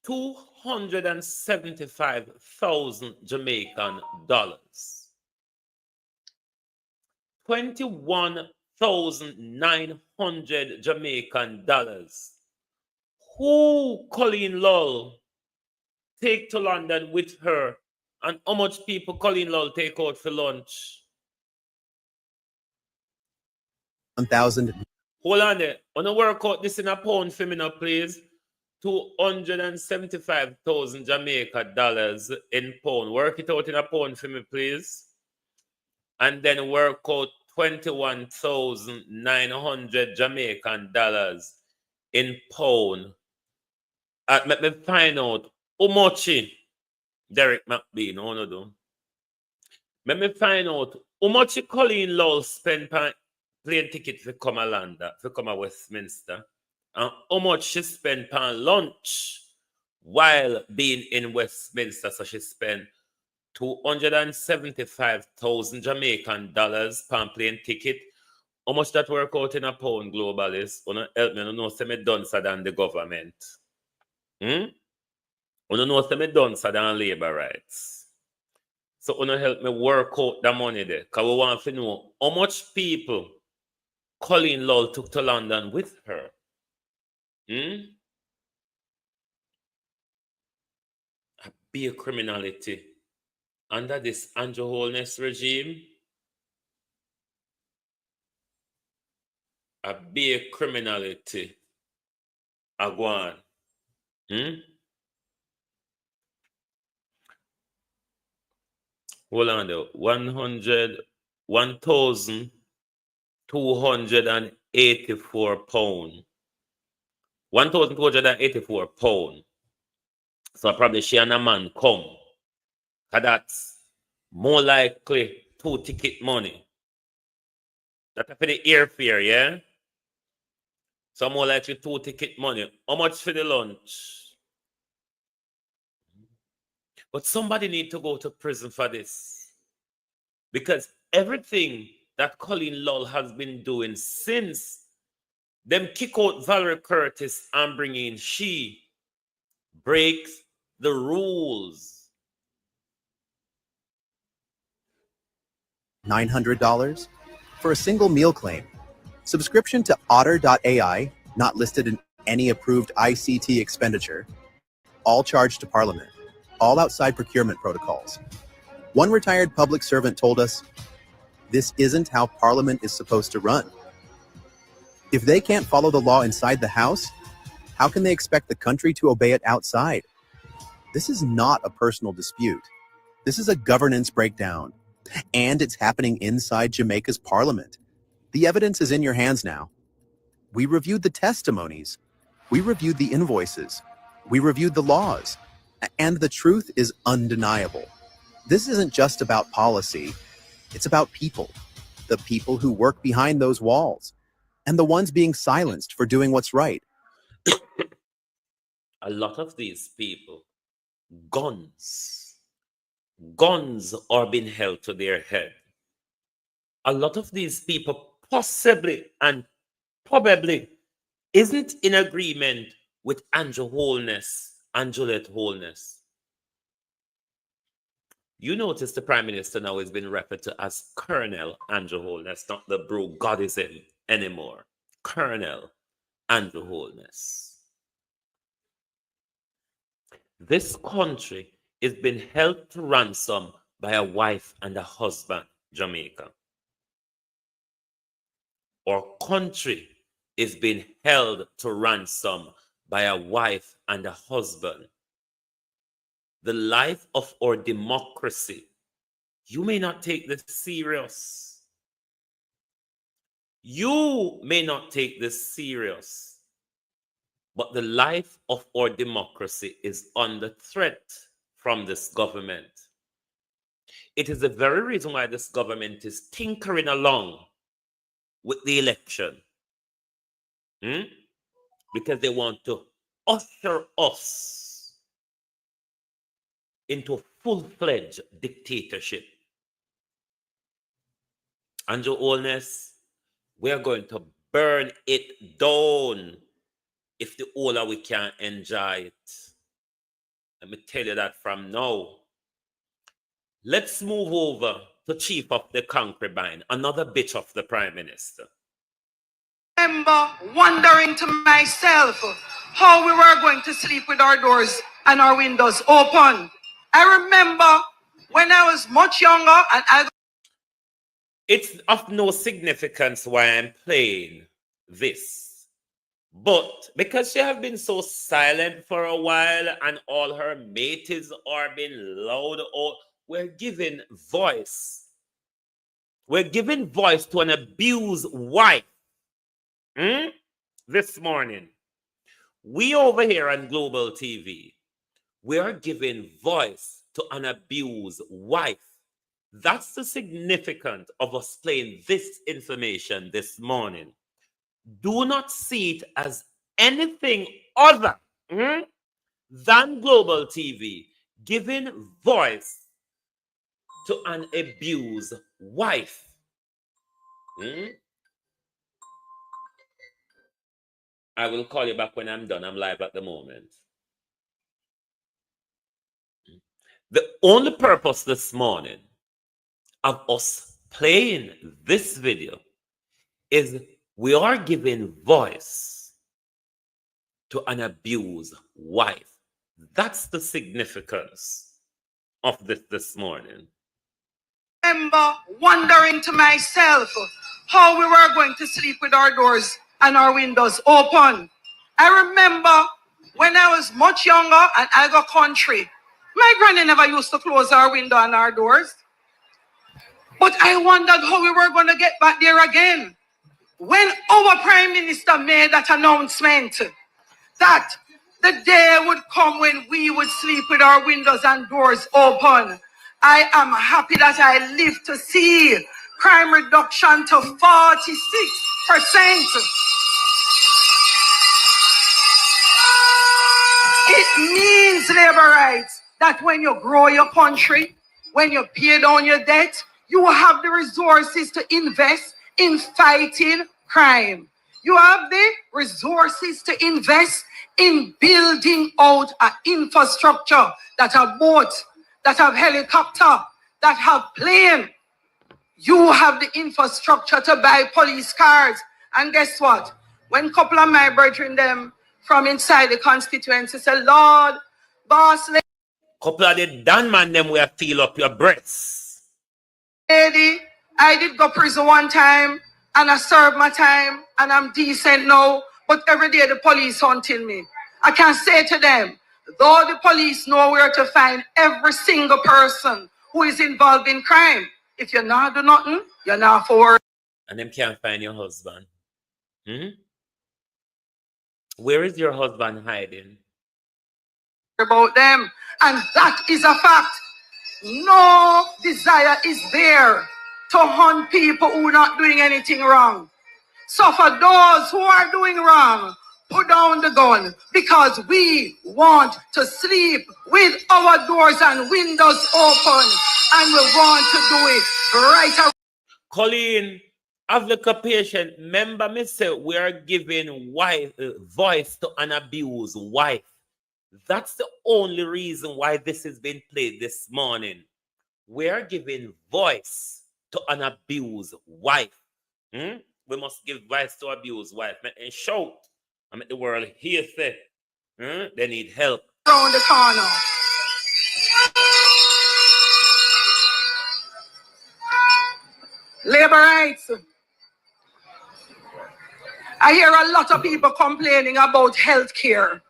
275,000 Jamaican dollars. 21,900 Jamaican dollars. Who Colleen Lull take to London with her, and how much people Colleen Lull take out for lunch? 1,000. Hold on there. I want to work out this in a pound for me now, please. 275,000 Jamaican dollars in pound. Work it out in a pound for me, please. And then work out 21,900 Jamaican dollars in pound. Let me find out how much Derek McBean, no do. Let me find out how much Colleen Lull spent on plane ticket for come a London, for come a Westminster, and how much she spent on lunch while being in Westminster. So she spent 275,000 Jamaican dollars per plane ticket. How much that work out in a pound, globalist? Wanna help me? I don't know say me done so than the government. I don't know say me done so than labor rights. So wanna help me work out the money there. Because we want to know how much people Colleen Lull took to London with her. A beer criminality under this Andrew Holness regime. A beer criminality. Agwan. Hold on there. 1,284 pounds. 1,284 pounds. So probably she and a man come. Because that's more likely 2 ticket money. That's for the airfare, yeah? So more likely 2 ticket money. How much for the lunch? But somebody need to go to prison for this. Because everything that Colleen Lull has been doing since them kick out Valerie Curtis and bring in she breaks the rules. $900 for a single meal claim. Subscription to Otter.ai, not listed in any approved ICT expenditure. All charged to Parliament. All outside procurement protocols. One retired public servant told us, this isn't how Parliament is supposed to run. If they can't follow the law inside the House, how can they expect the country to obey it outside? This is not a personal dispute. This is a governance breakdown. And it's happening inside Jamaica's Parliament. The evidence is in your hands now. We reviewed the testimonies. We reviewed the invoices. We reviewed the laws. And the truth is undeniable. This isn't just about policy. It's about people. The people who work behind those walls. And the ones being silenced for doing what's right. A lot of these people, guns are being held to their head. A lot of these people possibly and probably isn't in agreement with Andrew Holness and Juliet Holness. You notice the Prime Minister now has been referred to as Colonel Andrew Holness, not the bro Godism anymore. Colonel Andrew Holness. This country is being held to ransom by a wife and a husband, Jamaica. Our country is being held to ransom by a wife and a husband. The life of our democracy. You may not take this serious. You may not take this serious. But the life of our democracy is under threat from this government. It is the very reason why this government is tinkering along with the election. Because they want to usher us into a full-fledged dictatorship. And Your Holiness, we are going to burn it down if the older we can't enjoy it. Let me tell you that from now. Let's move over to Chief of the Concubine, another bitch of the Prime Minister. I remember wondering to myself how we were going to sleep with our doors and our windows open. I remember when I was much younger and It's of no significance why I'm playing this. But because she has been so silent for a while and all her mates are being loud, we're giving voice. We're giving voice to an abused wife. This morning, we over here on Global TV, we are giving voice to an abused wife. That's the significance of us playing this information this morning. Do not see it as anything other than Global TV giving voice to an abused wife. I will call you back when I'm done. I'm live at the moment. The only purpose this morning of us playing this video is we are giving voice to an abused wife. That's the significance of this morning. I remember wondering to myself how we were going to sleep with our doors and our windows open. I remember when I was much younger and I got country, my granny never used to close our window and our doors. But I wondered how we were going to get back there again. When our Prime Minister made that announcement that the day would come when we would sleep with our windows and doors open, I am happy that I live to see crime reduction to 46%. It means labor rights that when you grow your country, when you pay down your debt, you have the resources to invest in fighting crime. You have the resources to invest in building out an infrastructure that have boats, that have helicopter, that have plane. You have the infrastructure to buy police cars. And guess what? When a couple of my brethren them from inside the constituency say, Lord, boss lady, couple of the Dan man them will feel up your breasts. lady, I did go prison one time and I served my time and I'm decent now, but every day the police hunting me. I can say to them, though the police know where to find every single person who is involved in crime, if you're not do nothing, you're not for. And them can't find your husband. Where is your husband hiding? About them, and that is a fact. No desire is there to hunt people who are not doing anything wrong. So for those who are doing wrong, put down the gun, because we want to sleep with our doors and windows open, and we want to do it right away. Colleen, have the patient. Remember me say we are giving voice to an abused wife. That's the only reason why this has been played this morning. We are giving voice to an abused wife. We must give voice to abused wife. And shout. I make the world hear say, they need help. Around the corner. Labor rights. I hear a lot of people complaining about health care.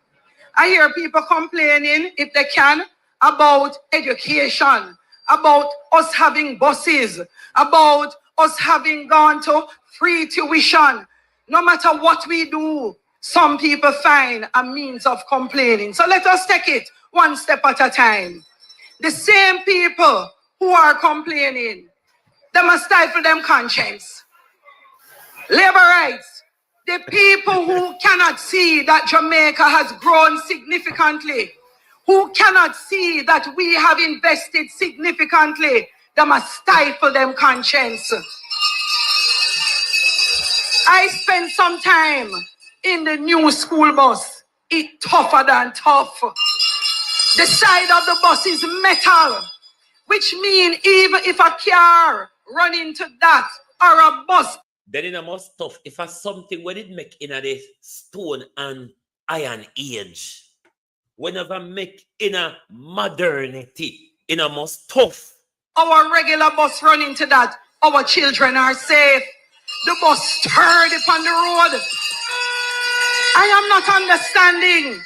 I hear people complaining, if they can, about education, about us having buses, about us having gone to free tuition. No matter what we do, some people find a means of complaining. So let us take it one step at a time. The same people who are complaining, they must stifle them conscience. Labor rights, the people who cannot see that Jamaica has grown significantly, who cannot see that we have invested significantly, they must stifle them conscience. I spent some time in the new school bus. It's tougher than tough. The side of the bus is metal, which means even if a car run into that or a bus. Then in a most tough, if a something when it make in a the stone and iron age, whenever make in a modernity, in a most tough. Our regular bus run into that, our children are safe. The bus stirred upon the road. I am not understanding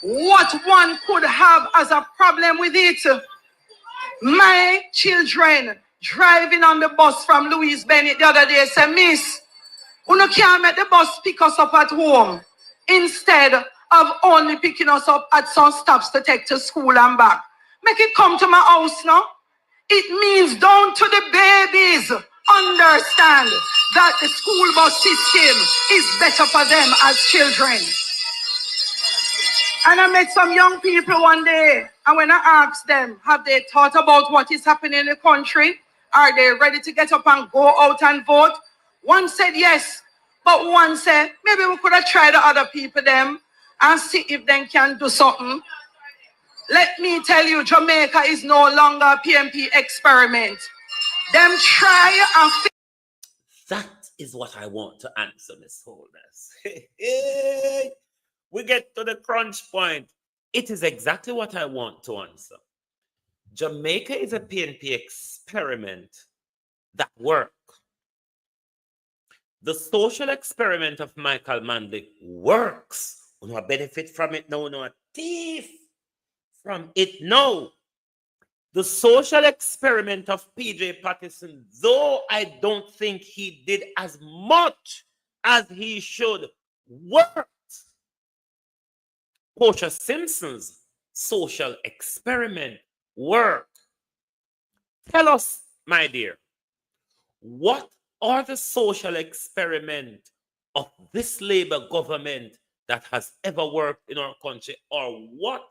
what one could have as a problem with it. My children driving on the bus from Louise Bennett the other day said, Miss, you can't make the bus pick us up at home instead of only picking us up at some stops to take to school and back. Make it come to my house now. It means down to the babies understand that the school bus system is better for them as children. And I met some young people one day, and when I asked them, have they thought about what is happening in the country? Are they ready to get up and go out and vote? One said yes, but one said, maybe we could have tried the other people them and see if they can do something. Let me tell you, Jamaica is no longer a PNP experiment. Them try and That is what I want to answer, Miss Holness. We get to the crunch point. It is exactly what I want to answer. Jamaica is a PNP experiment that works. The social experiment of Michael Manley works. We no benefit from it now, no thief from it now. The social experiment of PJ Patterson, though I don't think he did as much as he should, worked. Portia Simpson's social experiment worked. Tell us, my dear, what are the social experiment of this Labour government that has ever worked in our country, or what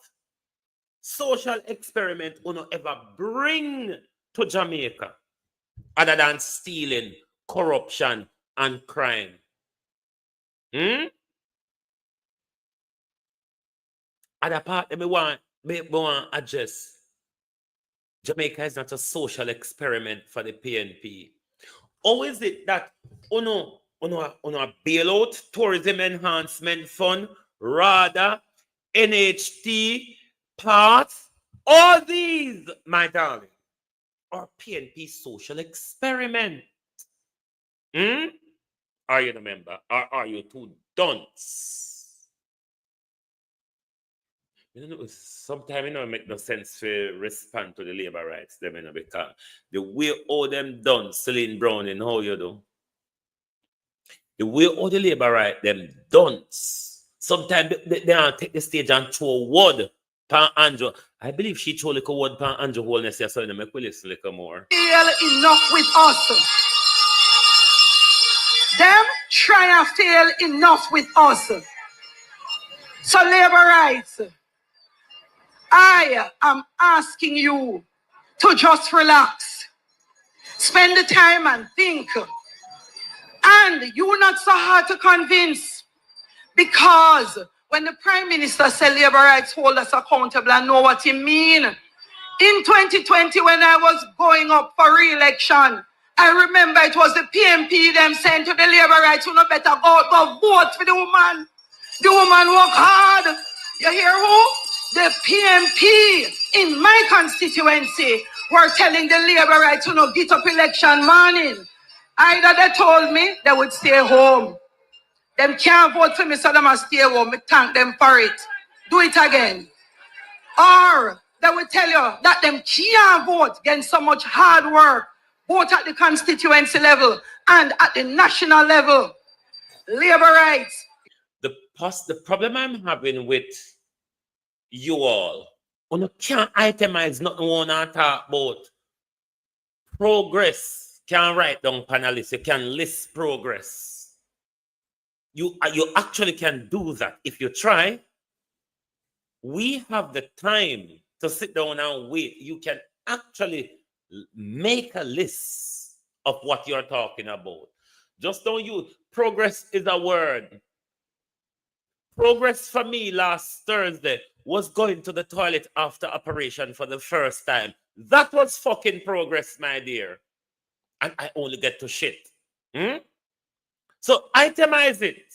social experiment will ever bring to Jamaica other than stealing, corruption, and crime? Other part that we want to address. Jamaica is not a social experiment for the PNP. How is it that uno bailout tourism enhancement fund, rather NHT, parts, all these, my darling, are PNP social experiment? Are you the member, or are you too dunce? You know, sometimes it don't make no sense to respond to the labor rights, them, you know, because the way all them done, Celine Brown, and how you do, the way all the labor rights them done, sometimes they take the stage and throw a word pan Andrew. I believe she throw like a word pan Andrew Holness, so you make we listen like more. Enough with us. Them try and fail enough with us. So labor rights, I am asking you to just relax. Spend the time and think. And you're not so hard to convince. Because when the Prime Minister said labor rights hold us accountable, I know what he mean. In 2020, when I was going up for re-election, I remember it was the PNP them saying to the labor rights, you know better go vote for the woman. The woman work hard. You hear who? The PNP in my constituency were telling the labor rights to not get up election morning. Either they told me they would stay home. Them can't vote for me, so they must stay home. I thank them for it. Do it again. Or they will tell you that them can't vote against so much hard work, both at the constituency level and at the national level. Labor rights. The the problem I'm having with you all, you can't itemize nothing you want to talk about. Progress, can't write down panelists, you can list progress. You actually can do that if you try. We have the time to sit down and wait. You can actually make a list of what you're talking about. Just don't use progress is a word. Progress for me last Thursday was going to the toilet after operation for the first time. That was fucking progress, my dear. And I only get to shit. So itemize it.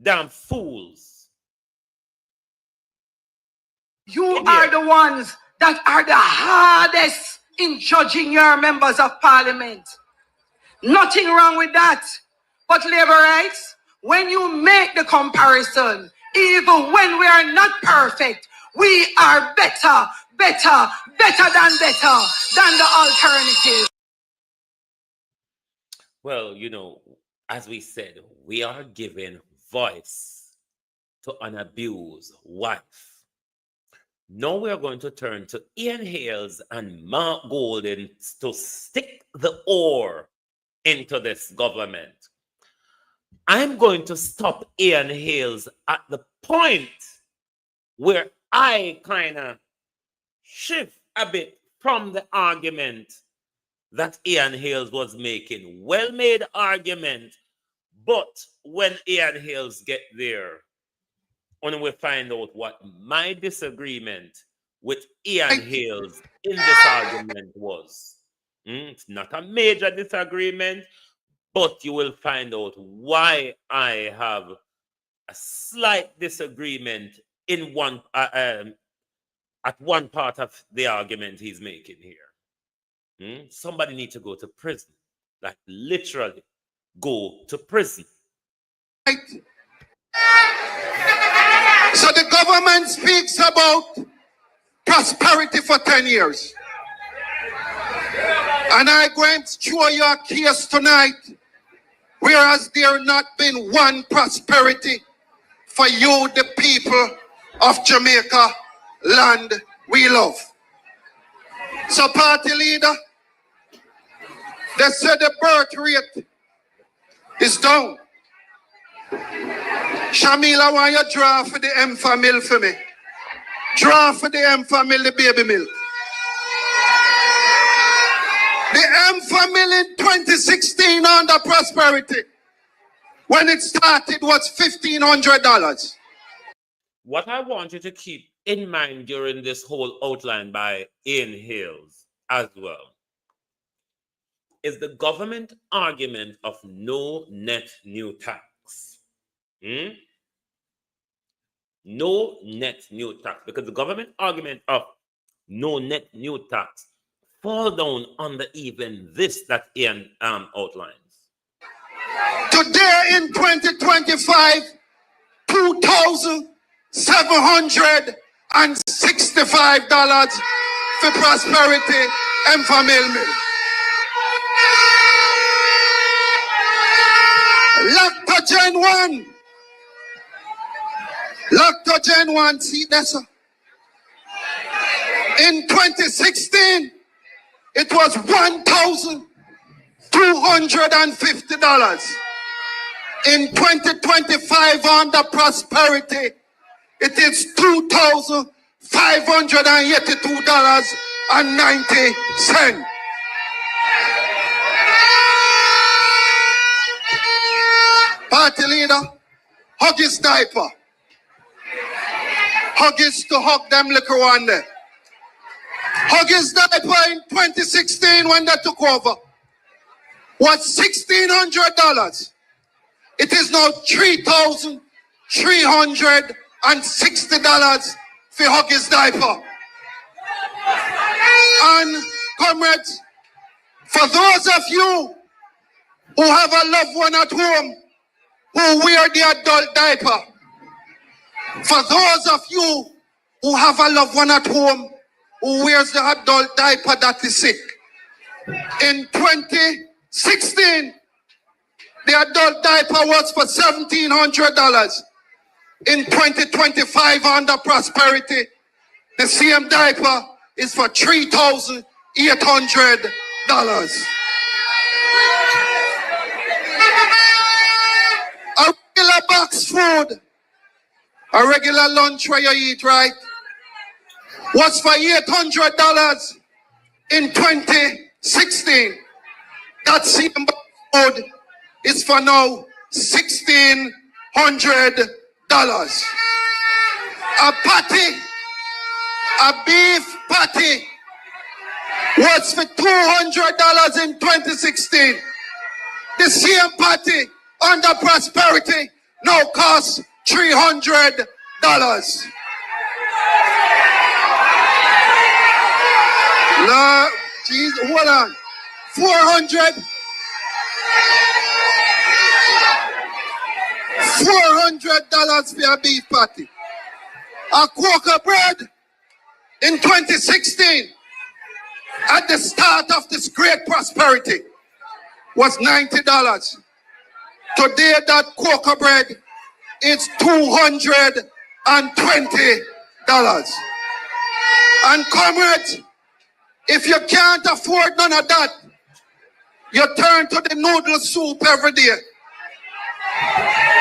Damn fools. You are the ones that are the hardest in judging your members of parliament. Nothing wrong with that. But labor rights, when you make the comparison, even when we are not perfect, we are better than the alternative. Well, as we said, we are giving voice to an abused wife. Now we are going to turn to Ian Hales and Mark Golden to stick the oar into this government. I'm going to stop Ian Hales at the point where I kind of shift a bit from the argument that Ian Hales was making. Well-made argument, but when Ian Hales get there, and we find out what my disagreement with Ian Hales in this argument was. It's not a major disagreement, but you will find out why I have a slight disagreement in one at one part of the argument he's making here. Somebody needs to go to prison, like literally go to prison. So the government speaks about prosperity for 10 years. And I'm going to show you a case tonight, whereas there not been one prosperity for you, the people of Jamaica, land we love. So party leader, they said the birth rate is down. Shamila, why you draw for the M-Family for me? Draw for the M-Family, the baby milk. The M-Family in 2016 under prosperity, when it started, was $1,500. What I want you to keep in mind during this whole outline by Ian Hales as well is the government argument of no net new tax. No net new tax, because the government argument of no net new tax fall down under even this that Ian outlines. Today in 2025, $2,765 for prosperity and family. Lactogen 1. Lactogen 1, see that's sir. In 2016, it was $1,250. In 2025, under prosperity, it is $2,582.90. Party leader, hug his diaper. Hug his to hug them liquor one day. Hug his diaper in 2016 when they took over was $1,600. It is now $3,360 for hug his diaper. And comrades, for those of you who have a loved one at home who wear the adult diaper, for those of you who have a loved one at home who wears the adult diaper that is sick, in 2016, the adult diaper was for $1,700. In 2025 under prosperity, the same diaper is for $3,800. A regular box food, a regular lunch where you eat right, was for $800 in 2016. That same box food is for now $1,600. A patty, a beef patty, was for $200 in 2016. The same patty under prosperity now costs $300. Lord, Jesus, hold on. 400 $400 for a beef patty. A quaker bread in 2016, at the start of this great prosperity, was $90. Today, that quaker bread is $220. And comrades, if you can't afford none of that, you turn to the noodle soup every day.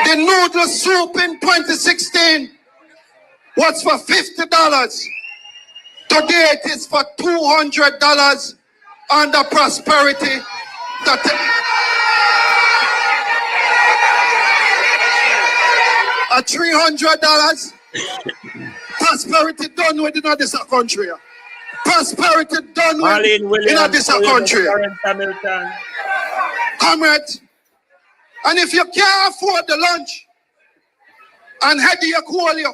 The noodle soup in 2016 was for $50. Today it is for $200 under prosperity. At $300, prosperity done with in this country. Prosperity done with in this country. Comrades, and if you can't afford the lunch and headache hold you,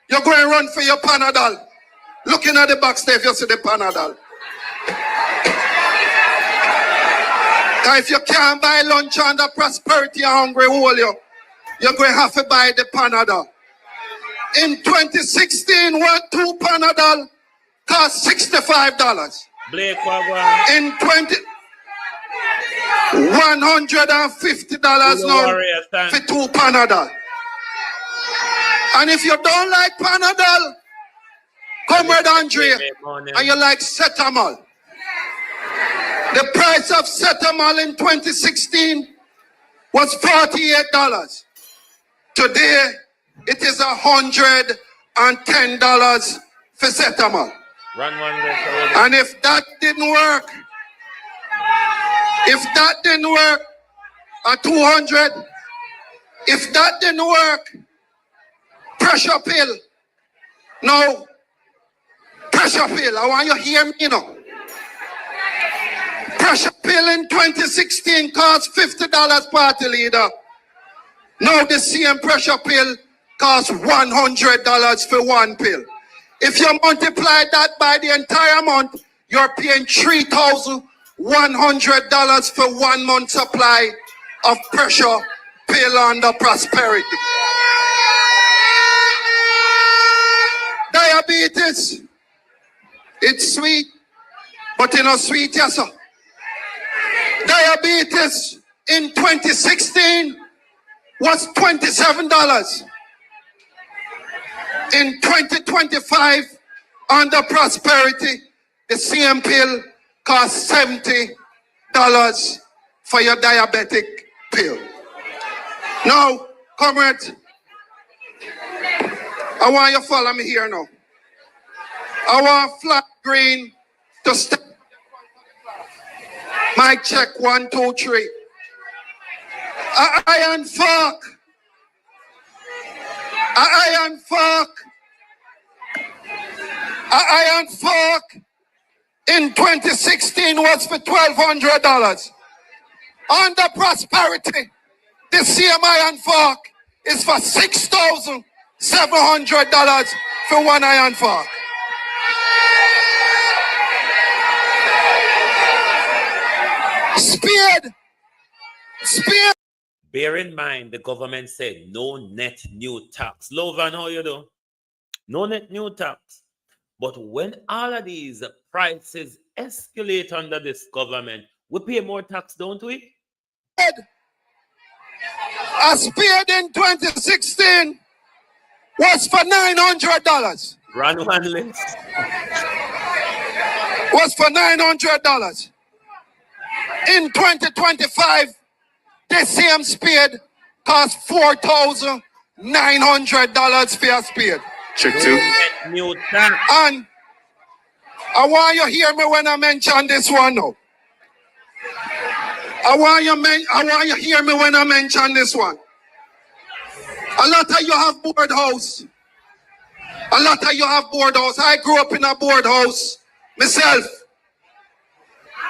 you're going to run for your Panadol. Looking at the box there, if you see the Panadol. If you can't buy lunch under prosperity and hungry hold you, you're going to have to buy the Panadol. In 2016, 2 Panadol cost $65. In $150 now for 2 Panadol. And if you don't like Panadol, Comrade Andre, and you like Cetamol. The price of Cetamol in 2016 was $48. Today, it is $110 for Cetamol. And if that didn't work, at 200, if that didn't work, pressure pill. No, pressure pill. I want you to hear me now. Pressure pill in 2016 cost $50 party leader. Now the same pressure pill costs $100 for 1 pill. If you multiply that by the entire month, you're paying $3,100 for 1 month supply of pressure pill under prosperity. Diabetes, it's sweet, but it's not sweet, yes sir. Diabetes in 2016 was $27. In 2025, under prosperity, the same pill costs $70 for your diabetic pill. Now, comrades, I want you to follow me here now. I want flat green to step. Mic check 1, 2, 3. A iron fork. A iron fork. A iron fork in 2016 was for $1,200. Under prosperity, the same iron fork is for $6,700 for 1 iron fork. Spade. Bear in mind, the government said no net new tax. Lovan, how you do? No net new tax. But when all of these prices escalate under this government, we pay more tax, don't we? A spade in 2016 was for $900. Run one list. Was for $900. In 2025, the same spade cost $4,900 for a spade. Chick 2. New tax. And I want you to hear me when I mention this one now. I want you to hear me when I mention this one. A lot of you have board house. A lot of you have board house. I grew up in a board house myself.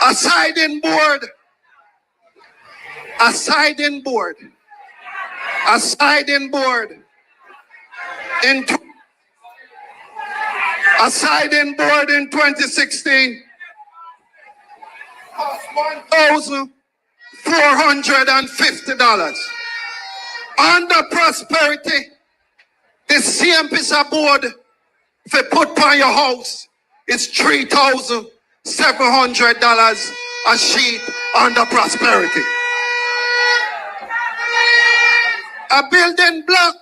A siding board. A siding board. A siding board. A siding board in 2016 cost $1,450. Under prosperity, the same piece of board if you put on your house is $3,700 a sheet under prosperity. A building block.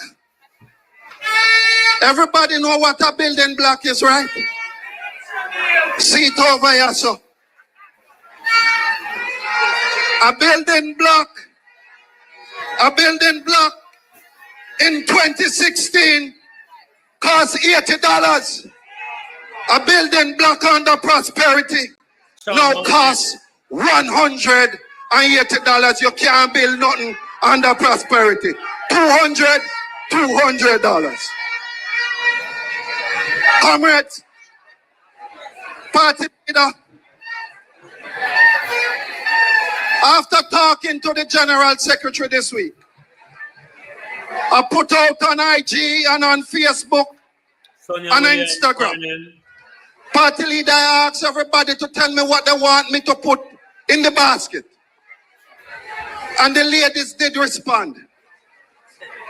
Everybody know what a building block is, right? See it over here, so. A building block in 2016 cost $80. A building block under prosperity now costs $180. You can't build nothing under prosperity. $200. Comrades, party leader, after talking to the General Secretary this week, I put out on IG and on Facebook and on Instagram. Party leader, I asked everybody to tell me what they want me to put in the basket. And the ladies did respond.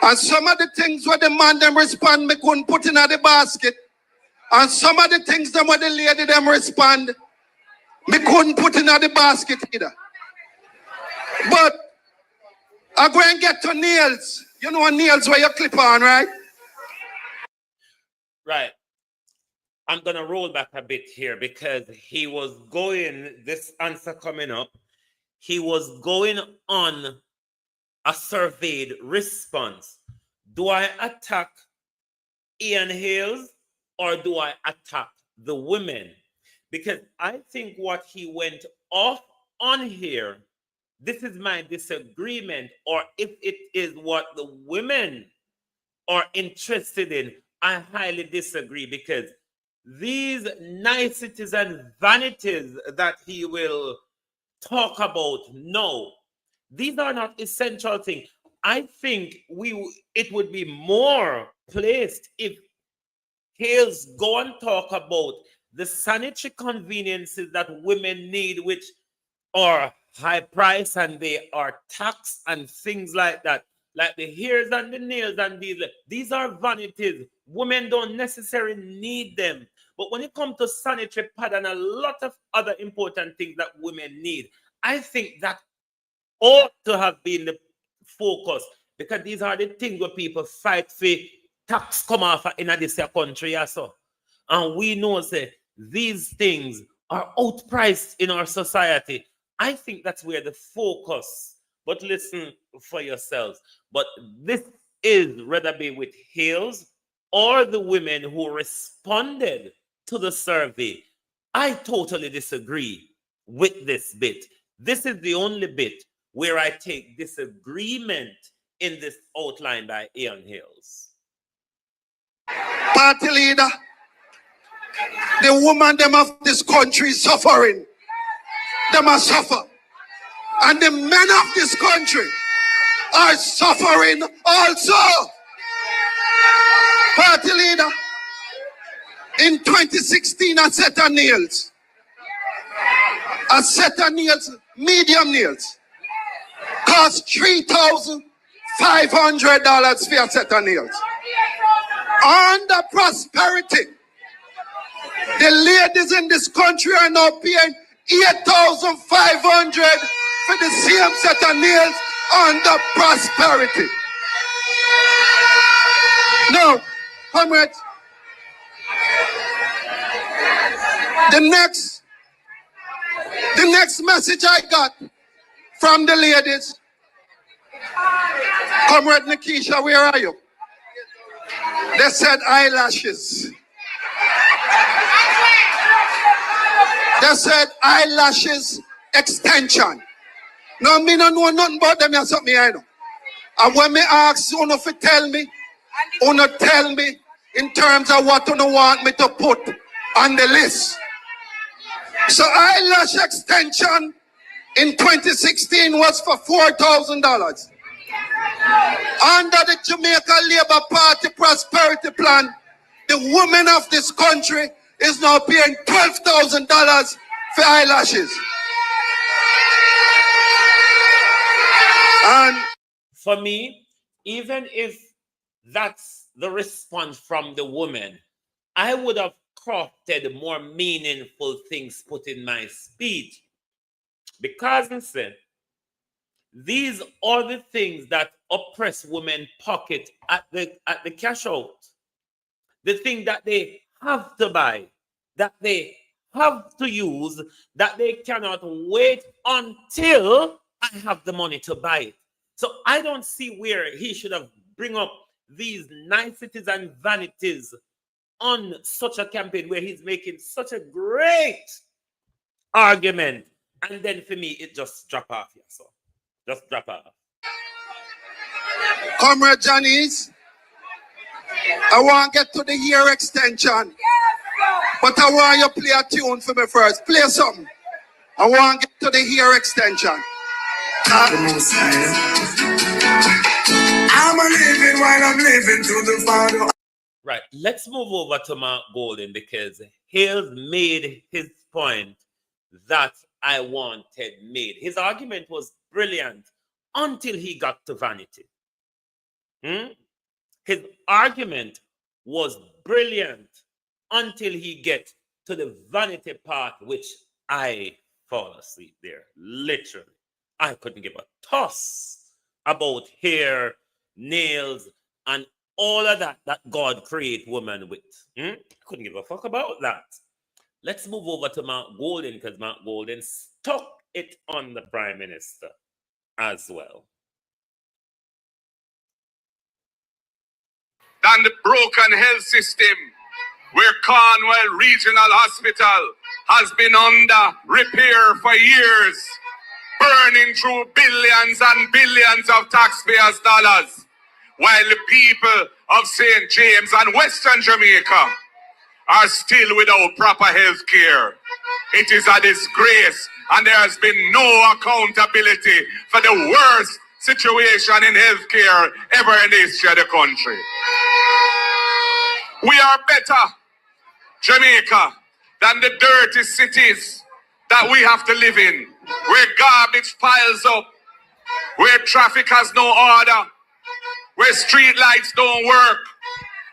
And some of the things where the man them respond, me couldn't put in the basket. And some of the things them where the lady them respond, me couldn't put in the basket either. But I go and get to nails. You know nails where you clip on, right? Right. I'm going to roll back a bit here because he was going, this answer coming up, he was going on a surveyed response. Do I attack Ian Hales or do I attack the women? Because I think what he went off on here, this is my disagreement, or if it is what the women are interested in, I highly disagree, because these niceties and vanities that he will talk about, no, these are not essential things. I think it would be more placed if Hales go and talk about the sanitary conveniences that women need, which are high price and they are taxed and things like that, like the hairs and the nails and these are vanities. Women don't necessarily need them. But when it comes to sanitary pad and a lot of other important things that women need, I think that ought to have been the focus, because these are the things where people fight for tax come off in this country also. And we know that these things are outpriced in our society. I think that's where the focus, but listen for yourselves. But this is rather be with Hales or the women who responded to the survey. I totally disagree with this bit. This is the only bit where I take disagreement in this outline by Ian Hales. Party leader, the woman them of this country is suffering. They must suffer. And the men of this country are suffering also. Party leader, in 2016, a set of nails, medium nails, cost $3,500 for a set of nails. Under prosperity, the ladies in this country are now paying $8,500 for the same set of nails under prosperity. Now, Comrades, the next message I got from the ladies, Comrade Nikisha, where are you? They said eyelashes. They said eyelashes extension. Now, me no know nothing about them or something, I know. And when me ask you to tell me in terms of what you want me to put on the list. So eyelash extension in 2016 was for $4,000. Under the Jamaica Labour Party Prosperity Plan, the women of this country is now paying $12,000 for eyelashes. And for me, even if that's the response from the woman, I would have crafted more meaningful things put in my speech. Because instead, these are the things that oppress women pocket at the cash out. The thing that they have to buy, that they have to use, that they cannot wait until I have the money to buy it. So I don't see where he should have bring up these niceties and vanities on such a campaign where he's making such a great argument. And then for me, it just drop off. Yeah, so just drop off. Comrade Johnny's, I want to get to the hair extension. But I want you to play a tune for me first. Play something. I want to get to the hair extension. I'm living while I'm living to the Father. Right. Let's move over to Mark Golden because he's made his point that I wanted made. His argument was brilliant until he got to vanity. His argument was brilliant until he get to the vanity part, which I fall asleep there. Literally. I couldn't give a toss about hair, nails, and all of that God create woman with. Couldn't give a fuck about that. Let's move over to Mark Golden because Mark Golden stuck it on the Prime Minister as well. Than the broken health system where Cornwall Regional Hospital has been under repair for years, burning through billions and billions of taxpayers' dollars, while the people of St. James and Western Jamaica are still without proper health care. It is a disgrace, and there has been no accountability for the worst situation in healthcare ever in the history of the country. We are better, Jamaica, than the dirty cities that we have to live in, where garbage piles up, where traffic has no order, where street lights don't work,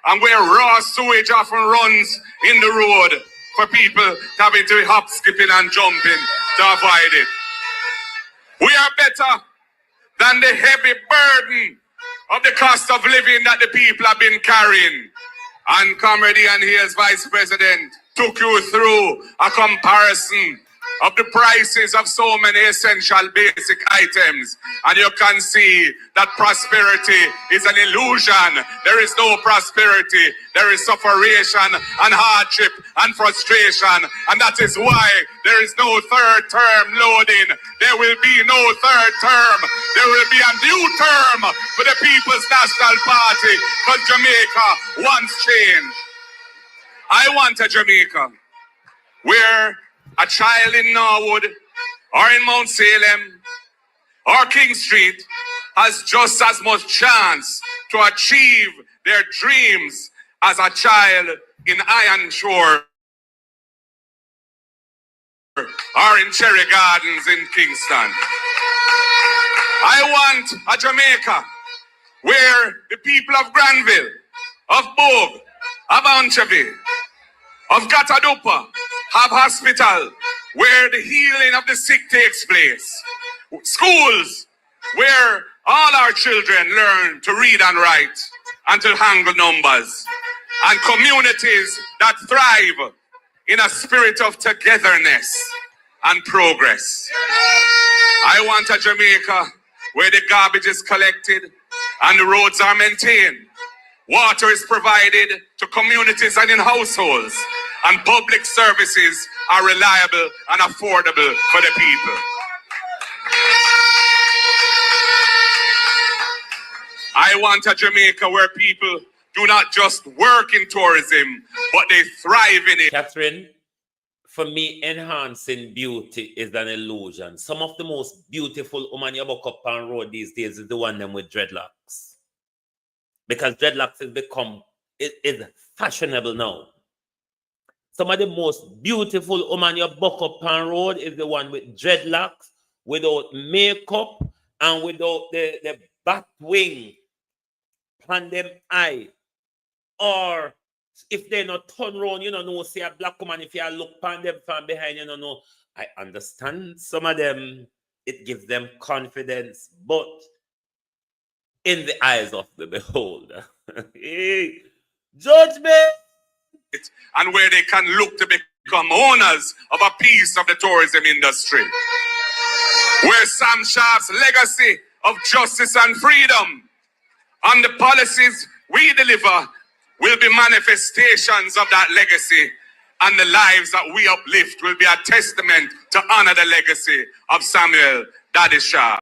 and where raw sewage often runs in the road for people having to hop, skipping, and jumping to avoid it. We are better than the heavy burden of the cost of living that the people have been carrying. And Comrade Ian Hayes, Vice President, took you through a comparison of the prices of so many essential basic items. And you can see that prosperity is an illusion. There is no prosperity. There is sufferation and hardship and frustration. And that is why there is no third term loading. There will be no third term. There will be a new term for the People's National Party because Jamaica wants change. I want a Jamaica where a child in Norwood or in Mount Salem or King Street has just as much chance to achieve their dreams as a child in Iron Shore or in Cherry Gardens in Kingston. I want a Jamaica where the people of Granville, of Bogue, of Antwerp, of Gatadupa have hospital where the healing of the sick takes place. Schools where all our children learn to read and write and to handle numbers. and communities that thrive in a spirit of togetherness and progress. I want a Jamaica where the garbage is collected and the roads are maintained. Water is provided to communities and in households, and public services are reliable and affordable for the people. I want a Jamaica where people do not just work in tourism, but they thrive in it. Catherine, for me, enhancing beauty is an illusion. Some of the most beautiful women you walk up on road these days is the one them with dreadlocks. Because dreadlocks has become, it is fashionable now. Some of the most beautiful women you buck up on road is the one with dreadlocks, without makeup, and without the bat wing on them eye. Or if they not turn around, you don't know, see a black woman, if you look on them from behind, you don't know. I understand some of them, it gives them confidence, but in the eyes of the beholder, hey, judgment. And where they can look to become owners of a piece of the tourism industry. Where Sam Sharp's legacy of justice and freedom and the policies we deliver will be manifestations of that legacy, and the lives that we uplift will be a testament to honor the legacy of Samuel Daddy Sharp.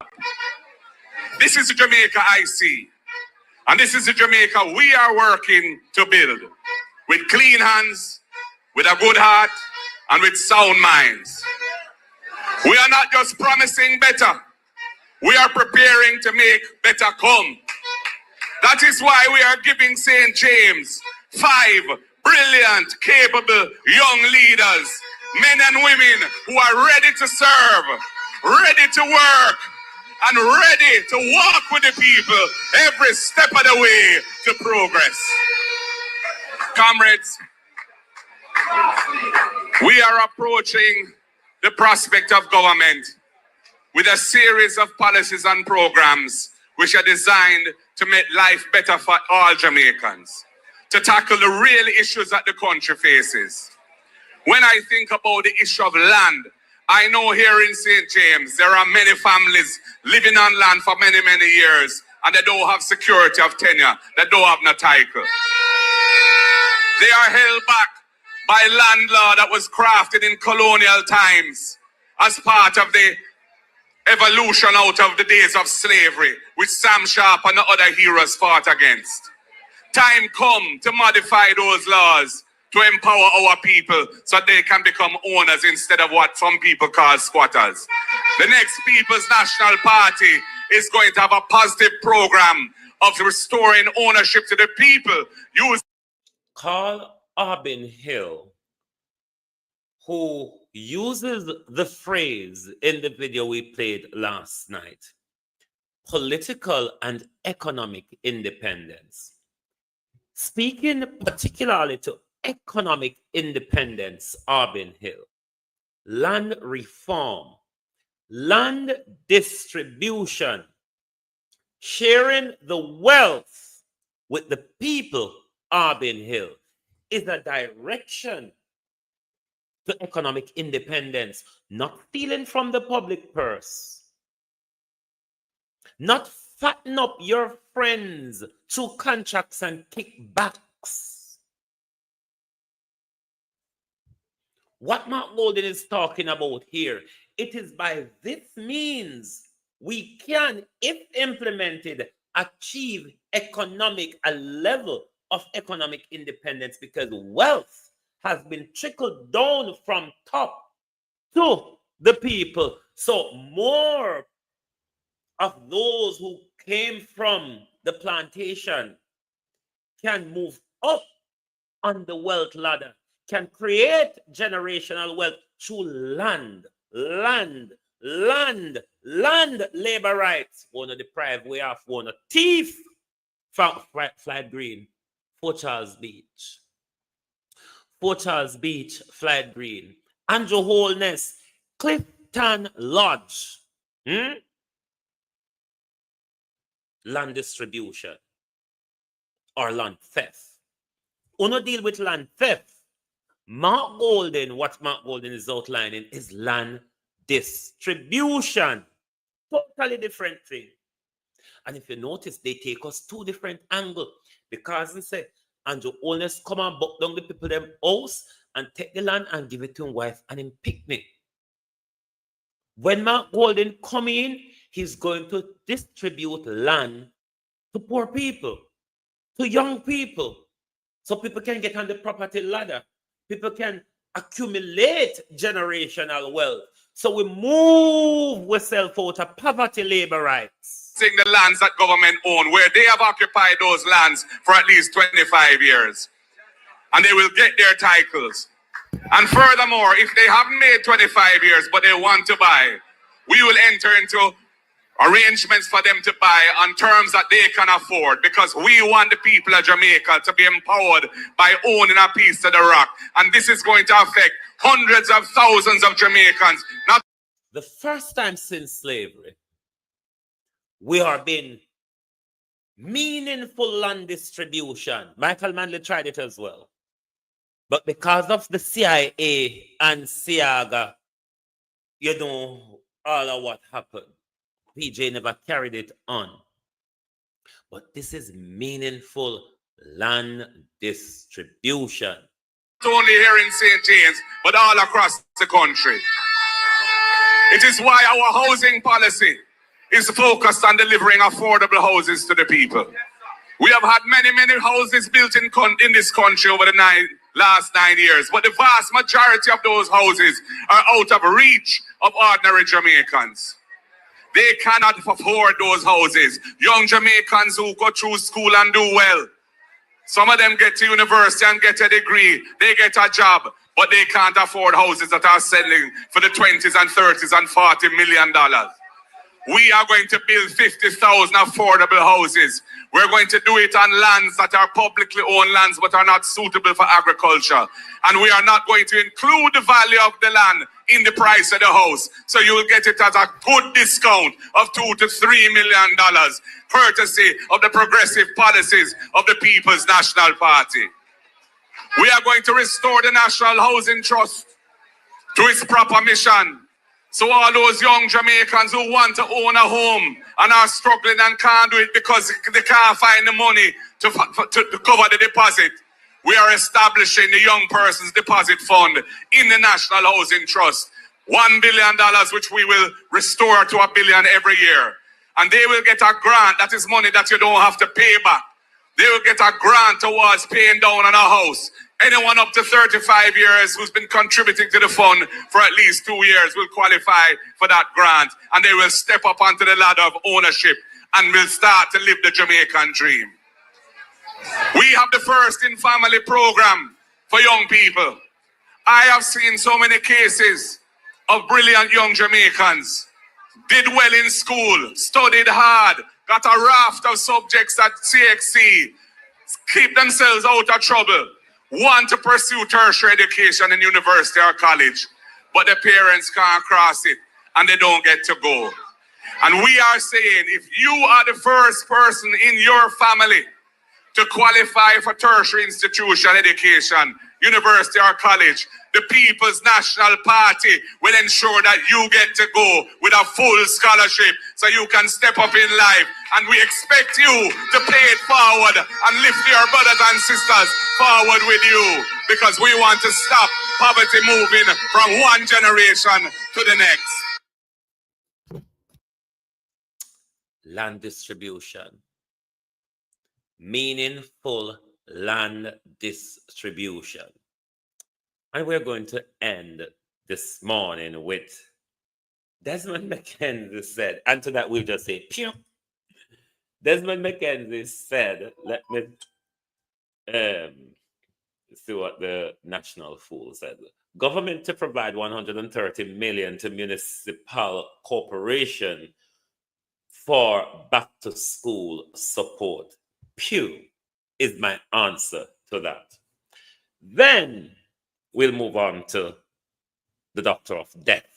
This is the Jamaica I see, and this is the Jamaica we are working to build, with clean hands, with a good heart, and with sound minds. We are not just promising better, we are preparing to make better come. That is why we are giving St. James 5 brilliant, capable young leaders, men and women who are ready to serve, ready to work, and ready to walk with the people every step of the way to progress. Comrades, we are approaching the prospect of government with a series of policies and programs which are designed to make life better for all Jamaicans, to tackle the real issues that the country faces. When I think about the issue of land, I know here in St. James, there are many families living on land for many, many years, and they don't have security of tenure. They don't have no title. They are held back by land law that was crafted in colonial times as part of the evolution out of the days of slavery, which Sam Sharp and the other heroes fought against. Time come to modify those laws to empower our people so they can become owners instead of what some people call squatters. The next People's National Party is going to have a positive program of restoring ownership to the people. Carl Arbin Hill, who uses the phrase in the video we played last night, political and economic independence. Speaking particularly to economic independence, Arbin Hill, land reform, land distribution, sharing the wealth with the people, Arbin Hill, is a direction to economic independence, not stealing from the public purse, not fatten up your friends through contracts and kickbacks. What Mark Golden is talking about here, it is by this means we can, if implemented, achieve a level of economic independence, because wealth has been trickled down from top to the people. So more of those who came from the plantation can move up on the wealth ladder, can create generational wealth through land, labor rights. One of deprived way off, one of thief from Flight Green, Fort Charles Beach. Fort Charles Beach, Flight Green, Andrew Holness, Clifton Lodge. Land distribution or land theft. Uno deal with land theft. Mark Golden, what Mark Golden is outlining is land distribution. Totally different thing. And if you notice, they take us two different angles. Because they say, Andrew Holness come and buck down the people them house and take the land and give it to his wife and him picnic. When Mark Golden come in, he's going to distribute land to poor people, to young people, so people can get on the property ladder. People can accumulate generational wealth. So we move ourselves out of poverty labor rights. The lands that government own, where they have occupied those lands for at least 25 years. And they will get their titles. And furthermore, if they haven't made 25 years, but they want to buy, we will enter into arrangements for them to buy on terms that they can afford, because we want the people of Jamaica to be empowered by owning a piece of the rock. And this is going to affect hundreds of thousands of Jamaicans. Not the first time since slavery, we are being meaningful land distribution. Michael Manley tried it as well. But because of the CIA and SIAGA, you know, all of what happened, PJ never carried it on. But this is meaningful land distribution. Not only here in St. James, but all across the country. It is why our housing policy is focused on delivering affordable houses to the people. We have had many houses built in this country over the last 9 years, but the vast majority of those houses are out of reach of ordinary Jamaicans. They cannot afford those houses. Young Jamaicans who go through school and do well. Some of them get to university and get a degree. They get a job, but they can't afford houses that are selling for the 20s and 30s and $40 million. We are going to build 50,000 affordable houses. We're going to do it on lands that are publicly owned lands but are not suitable for agriculture. And we are not going to include the value of the land in the price of the house. So you will get it at a good discount of $2 to $3 million, courtesy of the progressive policies of the People's National Party. We are going to restore the National Housing Trust to its proper mission. So all those young Jamaicans who want to own a home and are struggling and can't do it because they can't find the money to cover the deposit, we are establishing the Young Persons Deposit Fund in the National Housing Trust. $1 billion, which we will restore to $1 billion every year. And they will get a grant. That is money that you don't have to pay back. They will get a grant towards paying down on a house. Anyone up to 35 years who's been contributing to the fund for at least 2 years will qualify for that grant. And they will step up onto the ladder of ownership and will start to live the Jamaican dream. We have the First in Family program for young people. I have seen so many cases of brilliant young Jamaicans, did well in school, studied hard, got a raft of subjects at CXC, keep themselves out of trouble, want to pursue tertiary education in university or college, but the parents can't cross it and they don't get to go. And we are saying, if you are the first person in your family to qualify for tertiary institutional education, university or college, the People's National Party will ensure that you get to go with a full scholarship so you can step up in life. And we expect you to pay it forward and lift your brothers and sisters forward with you, because we want to stop poverty moving from one generation to the next. Land distribution. Meaningful land distribution. And we're going to end this morning with Desmond McKenzie said, and to that we'll just say, pew. Desmond McKenzie said, let me see what the National Fool said. Government to provide 130 million to municipal corporation for back to school support. Pew is my answer to that. Then we'll move on to the doctor of death,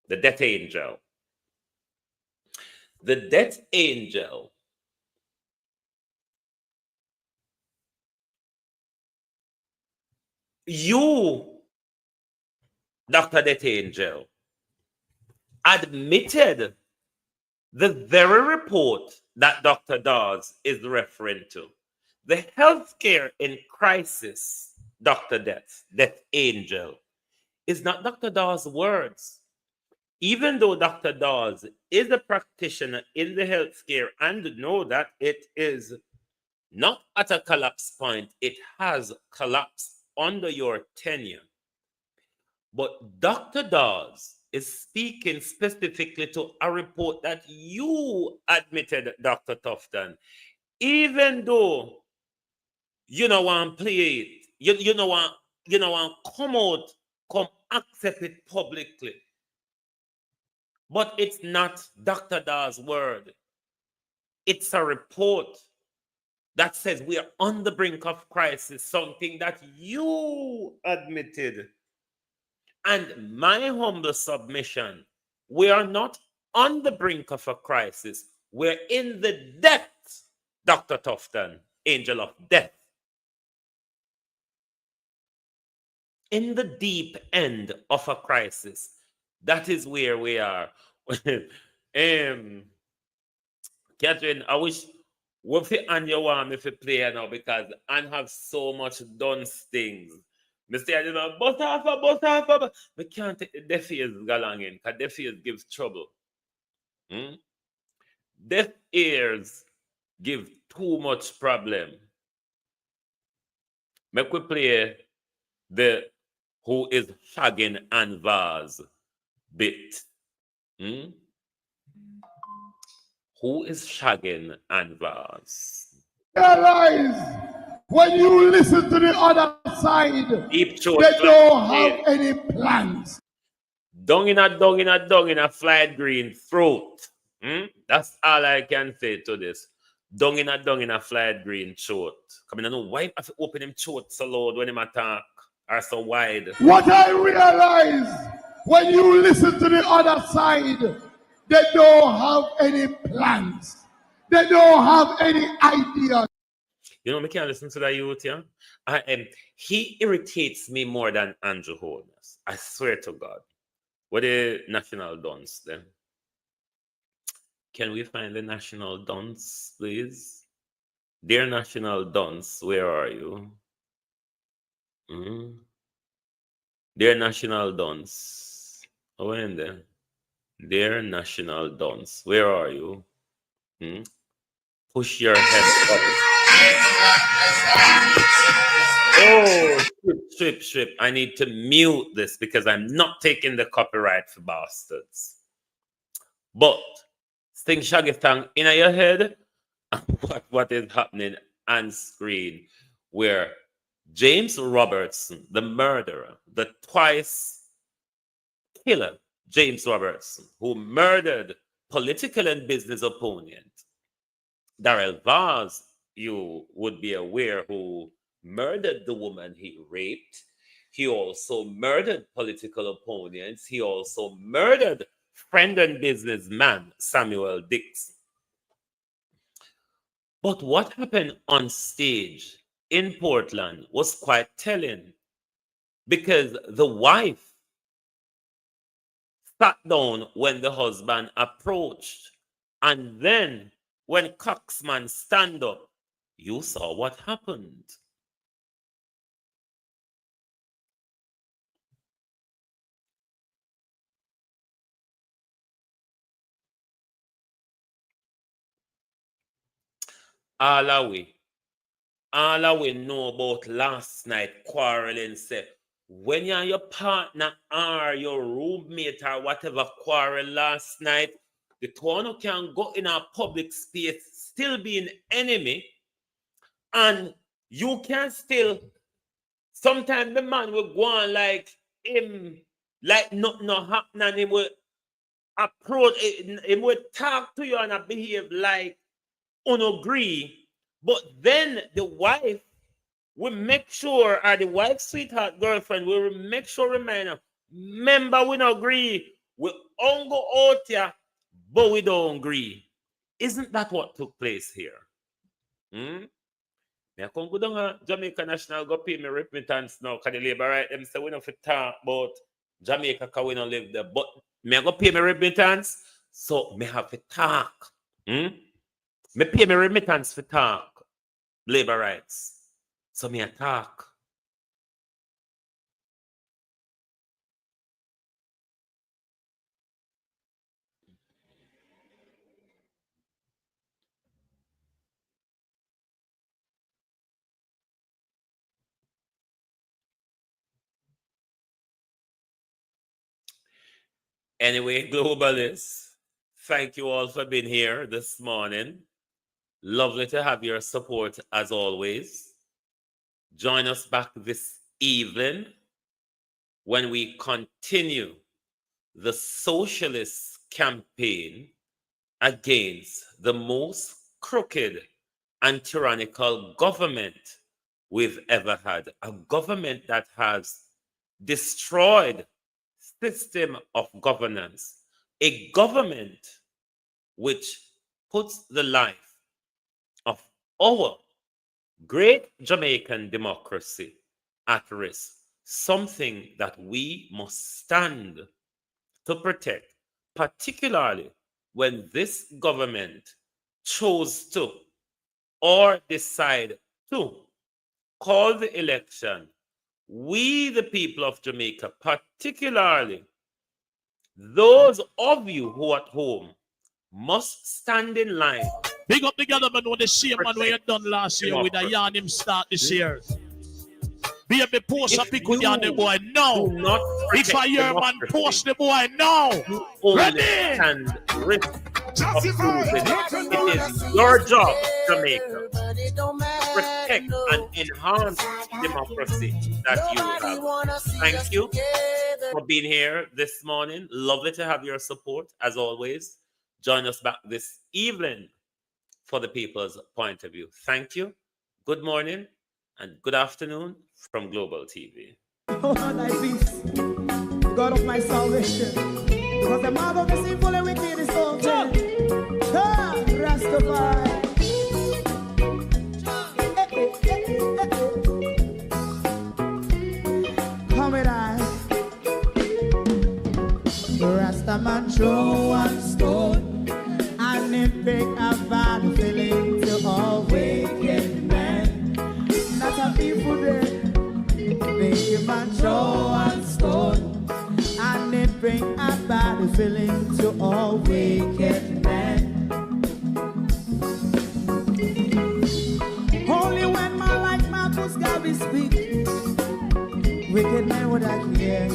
the death angel. The death angel you, Dr. Death Angel, admitted the very report that Dr. Dawes is referring to. The healthcare in crisis, Dr. Death Angel, is not Dr. Dawes' words. Even though Dr. Dawes is a practitioner in the healthcare and know that it is not at a collapse point, it has collapsed under your tenure. But Dr. Dawes is speaking specifically to a report that you admitted, Dr. Tufton, even though you know want to play it, you know want come out, come accept it publicly. But it's not Dr. Dawes' word. It's a report that says we are on the brink of crisis, something that you admitted. And my humble submission, we are not on the brink of a crisis. We're in the depths, Dr. Tufton, angel of death. In the deep end of a crisis. That is where we are. Catherine, I wish what and you want me to play now because I have so much done things. Mr. I don't know, bust off. We can't take the deaf ears along in because deaf ears gives trouble. Deaf ears give too much problem. Make we play the Who is Shagging and Vaz bit. Who is Shagging and Vaz? Realize when you listen to the other side, they don't have any plans. Dung in a flight green throat. That's all I can say to this. Dung in a flight green throat. Come in, I know why I open him throat so loud when him attack are so wide. What I realize when you listen to the other side, they don't have any plans. They don't have any idea. You know, I can't listen to that youth, yeah? He irritates me more than Andrew Holness. I swear to God. What the national dons then? Can we find the national dons, please? Dear national dons, where are you? Dear national dons. Oh, in there. Dear national dons, where are you? Push your head up. Oh, strip. I need to mute this because I'm not taking the copyright for bastards. But Sting Shaggy Tang in your head, what is happening on screen where James Robertson, the murderer, the twice killer, James Robertson, who murdered political and business opponent, Darrell Vaz, you would be aware, who murdered the woman he raped. He also murdered political opponents. He also murdered friend and businessman Samuel Dixon. But what happened on stage in Portland was quite telling, because the wife sat down when the husband approached, and then when Coxman stand up, you saw what happened. All we know about last night quarreling, say, when you and your partner or your roommate or whatever quarrel last night, the two of you can go in a public space, still be an enemy, and you can still, sometimes the man will go on like him, like nothing happening, and he will approach, he will talk to you and behave like unagree, but then the wife will make sure, or the wife's sweetheart girlfriend will make sure, remind her, remember we don't agree, we all go out here, but we don't agree. Isn't that what took place here? Me I come go down Jamaica National go pay me remittance now. Cause the labor right them say we don't fit talk about Jamaica cause we don't live there. But me I go pay me remittance, so me have to talk. Me pay me remittance for talk. Labor rights. So me a talk. Anyway, globalists, thank you all for being here this morning. Lovely to have your support as always. Join us back this evening when we continue the socialist campaign against the most crooked and tyrannical government we've ever had. A government that has destroyed system of governance, a government which puts the life of our great Jamaican democracy at risk, something that we must stand to protect, particularly when this government chose to or decide to call the election. We, the people of Jamaica, particularly those of you who are at home, must stand in line. Big up the gentleman when the same man we had done last year with a yarn him start this year. Be a me post a pic with yarn the boy now. If I hear man post the boy now. Ready? And risk of losing it. It is your job, Jamaica, to protect and enhance democracy that you have. Thank you for being here this morning. Lovely to have your support as always. Join us back this evening for the people's point of view. Thank you. Good morning and good afternoon from Global TV. Oh, thy peace, God of my salvation. Because the mouth of the sinful and wicked is all dead. Rastafari. Come with I. Rastaman throw one stone and it big a bad feeling to all wicked men. That's a people day. Make a man throw one stone and it bring a bad feeling to all wicked men. Only when man like Marcus Garvey speak, wicked men would I hear.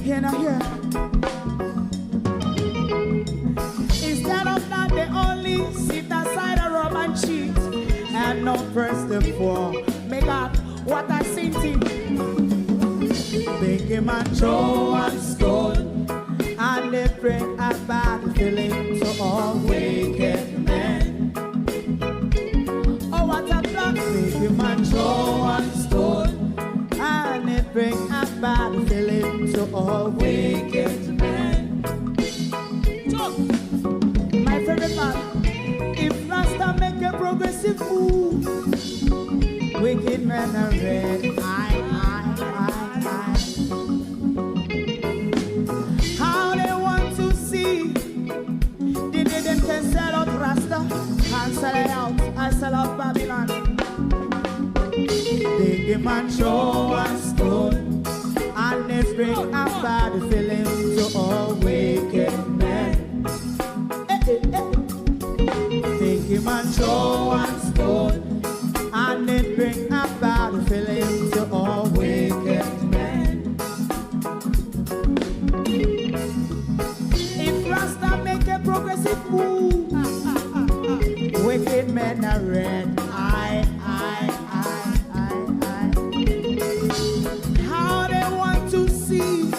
Hear not hear. Instead of that, they only sit aside and rob and cheat and not press the poor. Make up what I seen to. Make a man throw one stone and they bring a bad feeling to all wicked men. Oh, what a plan. Make a man throw one stone and they bring a bad feeling to all wicked men. My favorite part, if Rasta make a progressive move, wicked men are red. How they want to see the day them can sell out Rasta and sell it out and sell out Babylon. They give man throw one stone and they bring a bad feeling to all wicked men. They give man throw one stone and they bring a bad feeling to all wicked men. If Rasta make a progressive move, wicked men are red. How they want to see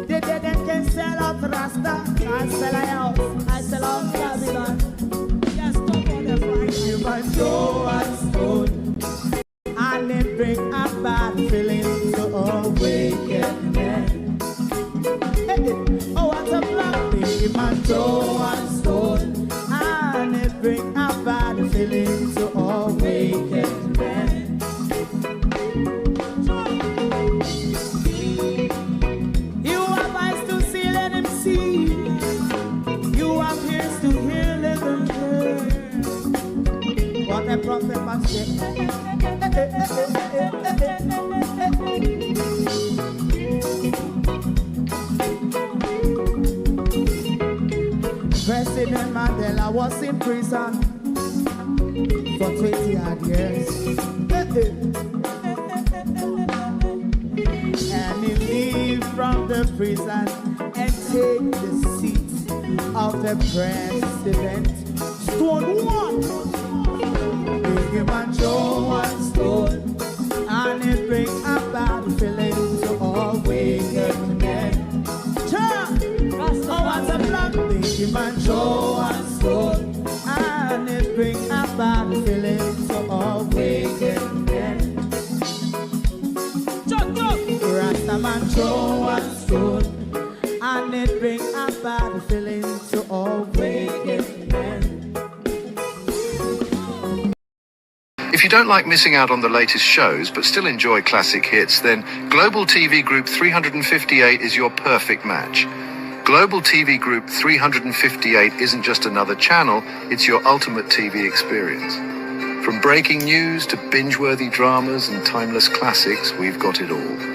the dead can sell out Rasta and sell out. I sell out Babylon. Yes, stop on the Friday. You might throw a stone and they bring a bad feeling to all wicked men. Oh, what a black thing, man, throw one stone and they bring a bad feeling to all wicked President Mandela was in prison for 20 odd years. And he leave from the prison and take the seat of the president. Stone one, big man Joe and Stone, and it bring a bad feeling to all wicked men. Oh, what's a black big man Joe and Stone, and it bring a bad feeling to all wicked men. Rastaman Joe and Stone, and it bring a bad feeling to all wicked men. If you don't like missing out on the latest shows but still enjoy classic hits, then Global TV Group 358 is your perfect match. Global TV Group 358 isn't just another channel, it's your ultimate TV experience. From breaking news to binge-worthy dramas and timeless classics, we've got it all.